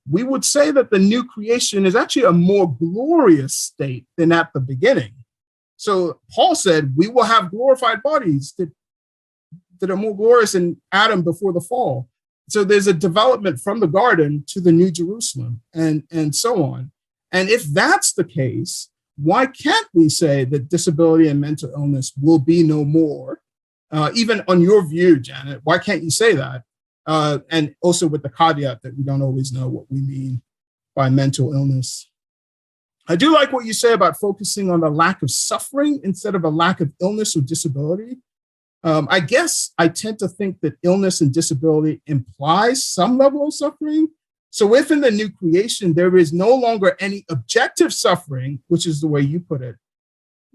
Speaker 2: we would say that the new creation is actually a more glorious state than at the beginning. So Paul said, we will have glorified bodies that are more glorious than Adam before the fall. So there's a development from the garden to the New Jerusalem and so on. And if that's the case, why can't we say that disability and mental illness will be no more? Even on your view, Janet, why can't you say that? And also with the caveat that we don't always know what we mean by mental illness. I do like what you say about focusing on the lack of suffering instead of a lack of illness or disability. I guess I tend to think that illness and disability implies some level of suffering. So if in the new creation there is no longer any objective suffering, which is the way you put it,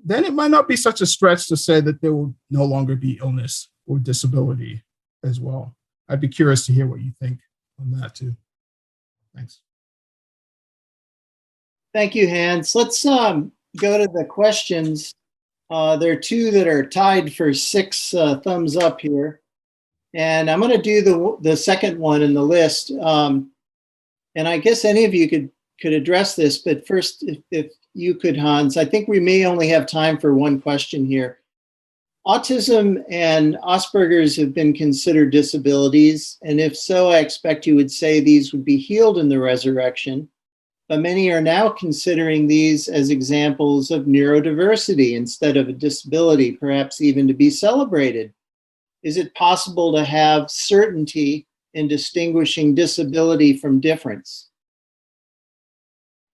Speaker 2: then it might not be such a stretch to say that there will no longer be illness or disability as well. I'd be curious to hear what you think on that too. Thanks.
Speaker 6: Thank you, Hans. Let's go to the questions. There are two that are tied for 6 thumbs up here. And I'm going to do the second one in the list. And I guess any of you could address this, but first, if you could, Hans, I think we may only have time for one question here. Autism and Asperger's have been considered disabilities, and if so, I expect you would say these would be healed in the resurrection. But many are now considering these as examples of neurodiversity instead of a disability, perhaps even to be celebrated. Is it possible to have certainty in distinguishing disability from difference?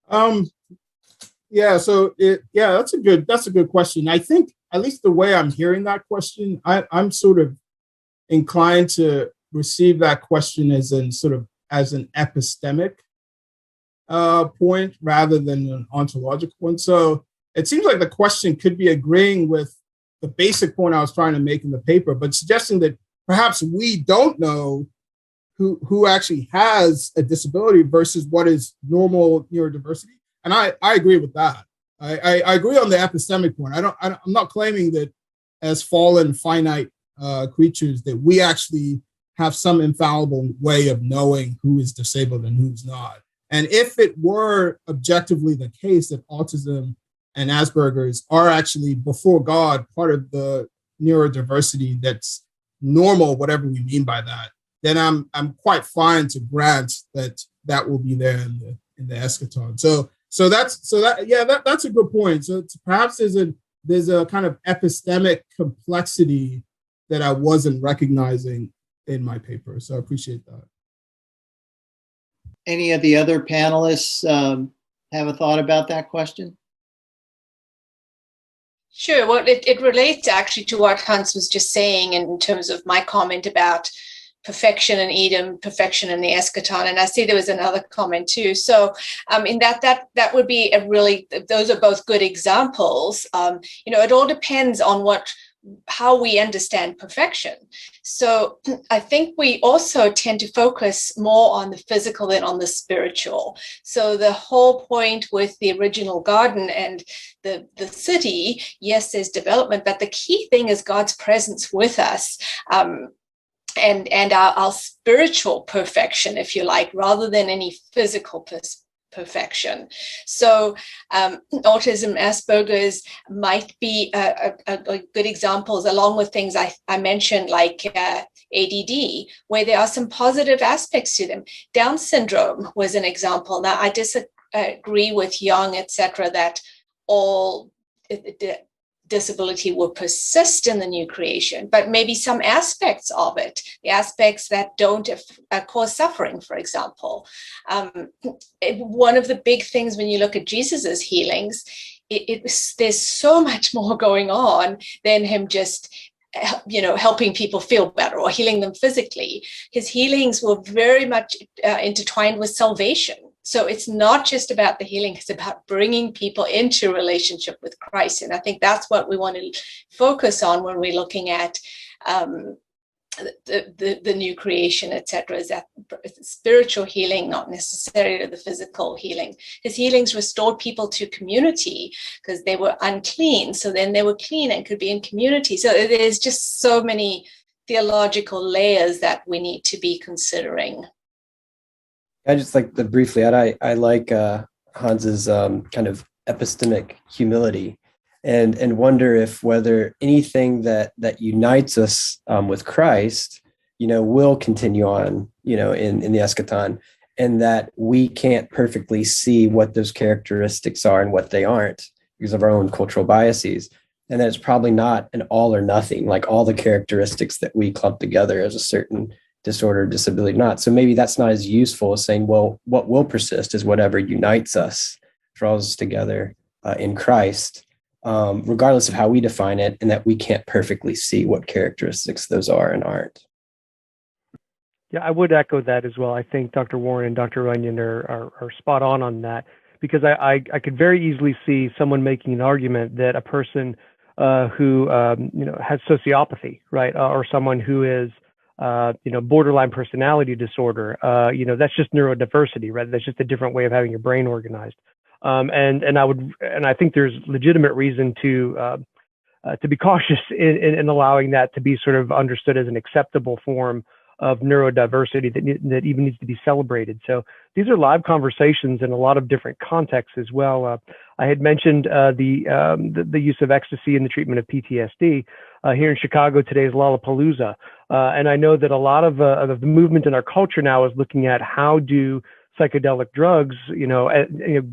Speaker 2: That's a good question. I think at least the way I'm hearing that question, I'm sort of inclined to receive that question as an epistemic point rather than an ontological one. So it seems like the question could be agreeing with the basic point I was trying to make in the paper, but suggesting that perhaps we don't know who actually has a disability versus what is normal neurodiversity. And I agree with that. I agree on the epistemic point. I'm not claiming that as fallen, finite creatures that we actually have some infallible way of knowing who is disabled and who's not. And if it were objectively the case that autism and Asperger's are actually before God part of the neurodiversity that's normal, whatever we mean by that, then I'm quite fine to grant that will be there in the eschaton. So that's a good point. So perhaps there's a kind of epistemic complexity that I wasn't recognizing in my paper. So I appreciate that.
Speaker 6: Any of the other panelists have a thought about that question?
Speaker 3: Sure. Well, it relates actually to what Hans was just saying in terms of my comment about perfection in Eden, perfection in the eschaton. And I see there was another comment too. So in that would be those are both good examples. It all depends on how we understand perfection. So I think we also tend to focus more on the physical than on the spiritual. So the whole point with the original garden and the city, yes, there's development, but the key thing is God's presence with us. And our spiritual perfection, if you like, rather than any physical perfection. So autism, Asperger's might be a good examples, along with things I mentioned, like ADD, where there are some positive aspects to them. Down syndrome was an example. Now, I disagree with Young, etc., that all disability will persist in the new creation, but maybe some aspects of it, the aspects that don't cause suffering, for example. One of the big things when you look at Jesus's healings, there's so much more going on than him just helping people feel better or healing them physically. His healings were very much intertwined with salvation. So it's not just about the healing, it's about bringing people into relationship with Christ. And I think that's what we want to focus on when we're looking at the new creation, etc., is that spiritual healing, not necessarily the physical healing. His healings restored people to community because they were unclean. So then they were clean and could be in community. So there's just so many theological layers that we need to be considering.
Speaker 4: I just like to briefly add, I like Hans's kind of epistemic humility and wonder if whether anything that unites us with Christ, will continue on, in the eschaton, and that we can't perfectly see what those characteristics are and what they aren't because of our own cultural biases. And that it's probably not an all or nothing, like all the characteristics that we clump together as a certain disorder, disability, not. So maybe that's not as useful as saying, well, what will persist is whatever unites us, draws us together in Christ, regardless of how we define it, and that we can't perfectly see what characteristics those are and aren't.
Speaker 5: Yeah, I would echo that as well. I think Dr. Warren and Dr. Runyan are spot on that, because I could very easily see someone making an argument that a person who has sociopathy, right, or someone who is borderline personality disorder, that's just neurodiversity, right? That's just a different way of having your brain organized. And I think there's legitimate reason to be cautious in allowing that to be sort of understood as an acceptable form of neurodiversity that even needs to be celebrated. So these are live conversations in a lot of different contexts as well. I had mentioned the use of ecstasy in the treatment of PTSD. Here in Chicago today is Lollapalooza. And I know that a lot of the movement in our culture now is looking at how do psychedelic drugs,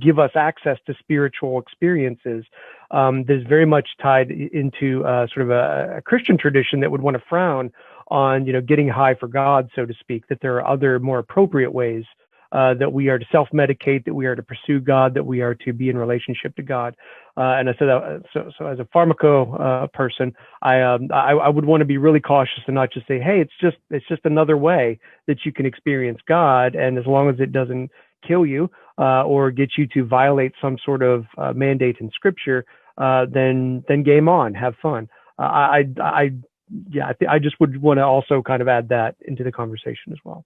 Speaker 5: give us access to spiritual experiences. That's very much tied into sort of a Christian tradition that would want to frown on, getting high for God, so to speak, that there are other more appropriate ways that we are to self-medicate, that we are to pursue God, that we are to be in relationship to God. And I said, so as a pharmaco person, I would want to be really cautious and not just say, hey, it's just another way that you can experience God. And as long as it doesn't kill you or get you to violate some sort of mandate in Scripture, then game on, have fun. I just would want to also kind of add that into the conversation as well.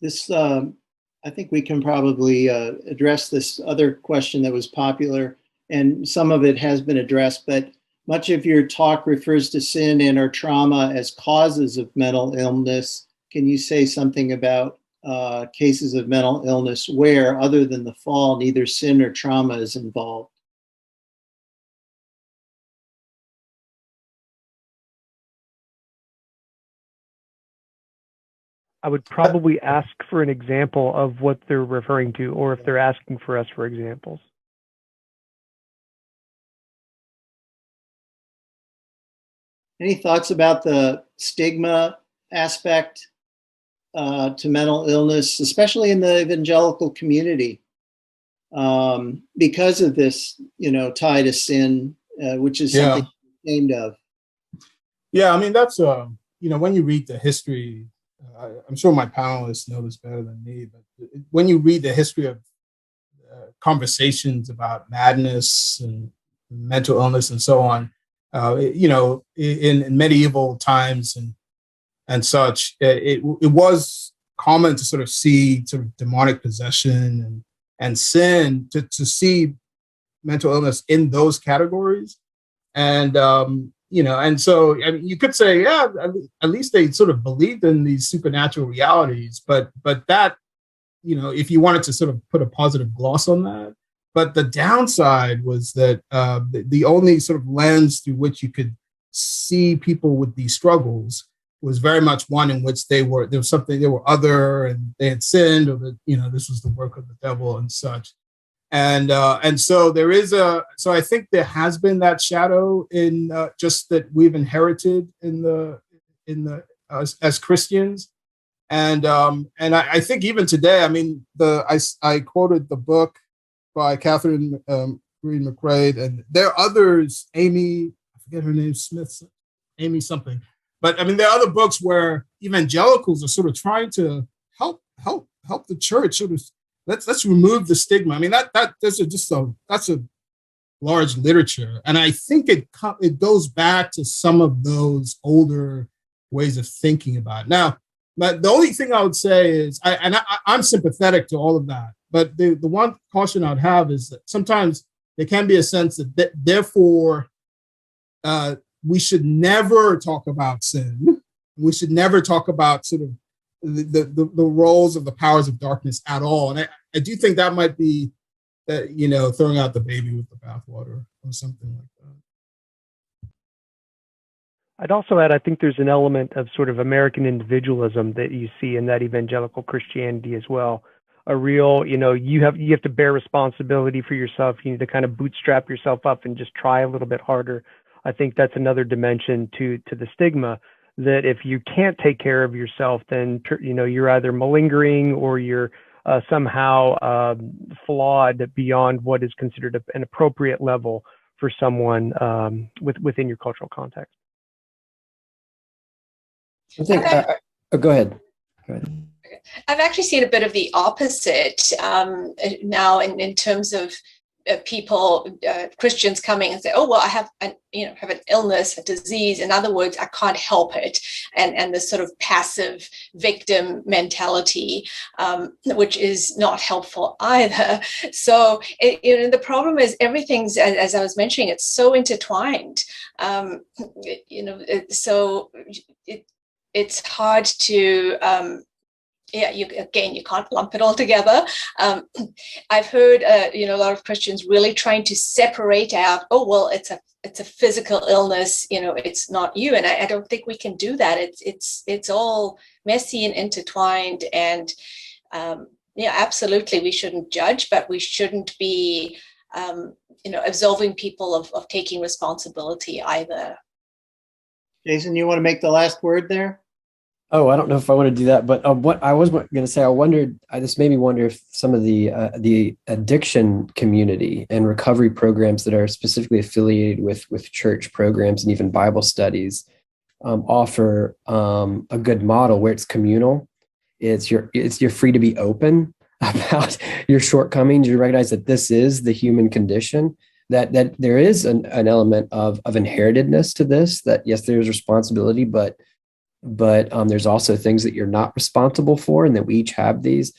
Speaker 6: This, I think we can probably address this other question that was popular, and some of it has been addressed, but much of your talk refers to sin and or trauma as causes of mental illness. Can you say something about cases of mental illness where, other than the fall, neither sin or trauma is involved?
Speaker 5: I would probably ask for an example of what they're referring to, or if they're asking for us for examples.
Speaker 6: Any thoughts about the stigma aspect to mental illness, especially in the evangelical community, because of this, tie to sin, which is something you're ashamed of?
Speaker 2: Yeah, I mean, that's, when you read the history, I'm sure my panelists know this better than me, but when you read the history of conversations about madness and mental illness and so on, in medieval times and such, it was common to sort of see sort of demonic possession and sin, to see mental illness in those categories. And, and so I mean, you could say, yeah, at least they sort of believed in these supernatural realities, but that, if you wanted to sort of put a positive gloss on that, but the downside was that the only sort of lens through which you could see people with these struggles was very much one in which they were other, and they had sinned, or that, this was the work of the devil and such. And so so I think there has been that shadow in just that we've inherited as Christians. And I think even today, I mean, I quoted the book by Catherine Green McRae, and there are others, Amy, I forget her name, Smith, Amy something. But I mean, there are other books where evangelicals are sort of trying to help the church sort of, let's remove the stigma. I mean, that's a large literature, and I think it goes back to some of those older ways of thinking about it. Now, but the only thing I would say is, I'm sympathetic to all of that, but the one caution I'd have is that sometimes there can be a sense that therefore we should never talk about sin. We should never talk about sort of the roles of the powers of darkness at all. And I do think that might be that, throwing out the baby with the bathwater or something like that.
Speaker 5: I'd also add, I think there's an element of sort of American individualism that you see in that evangelical Christianity as well. A real, you have to bear responsibility for yourself. You need to kind of bootstrap yourself up and just try a little bit harder. I think that's another dimension to the stigma, that if you can't take care of yourself, then, you're either malingering or you're somehow flawed beyond what is considered an appropriate level for someone within your cultural context.
Speaker 4: I think, go ahead.
Speaker 3: I've actually seen a bit of the opposite now in terms of people, Christians coming and say, oh, well, I have an illness, a disease. In other words, I can't help it. And this sort of passive victim mentality, which is not helpful either. So, the problem is everything's, as I was mentioning, it's so intertwined. So it's hard to, you can't lump it all together. I've heard, a lot of Christians really trying to separate out, oh, well, it's a physical illness, it's not you. And I don't think we can do that. It's all messy and intertwined. And, absolutely, we shouldn't judge, but we shouldn't be, absolving people of taking responsibility either.
Speaker 6: Jason, you want to make the last word there?
Speaker 4: Oh, I don't know if I want to do that, but what I was going to say, this made me wonder if some of the addiction community and recovery programs that are specifically affiliated with church programs and even Bible studies offer a good model where it's communal, you're free to be open about your shortcomings. You recognize that this is the human condition, that there is an element of inheritedness to this, that yes, there's responsibility, but there's also things that you're not responsible for, and that we each have these.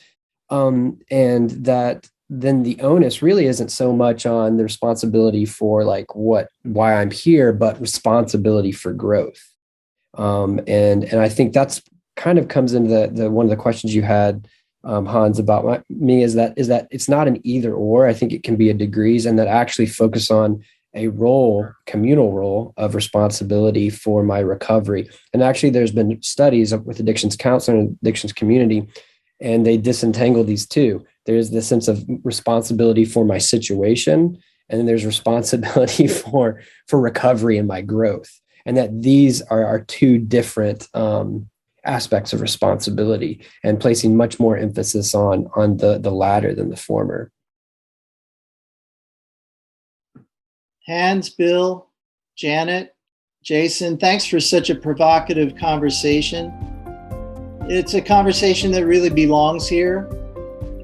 Speaker 4: And that then the onus really isn't so much on the responsibility for why I'm here, but responsibility for growth. And I think that's kind of comes into the one of the questions you had, Hans, about me, is that it's not an either or. I think it can be a degrees, and that actually focus on a communal role of responsibility for my recovery. And actually, there's been studies with addictions counseling and addictions community, and they disentangle these two. There's the sense of responsibility for my situation, and then there's responsibility for recovery and my growth. And that these are two different aspects of responsibility, and placing much more emphasis on the latter than the former.
Speaker 6: Hans, Bill, Janet, Jason, thanks for such a provocative conversation. It's a conversation that really belongs here.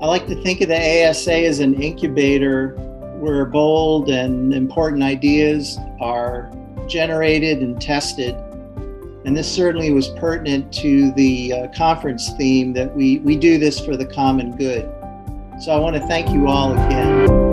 Speaker 6: I like to think of the ASA as an incubator where bold and important ideas are generated and tested. And this certainly was pertinent to the conference theme that we do this for the common good. So I want to thank you all again.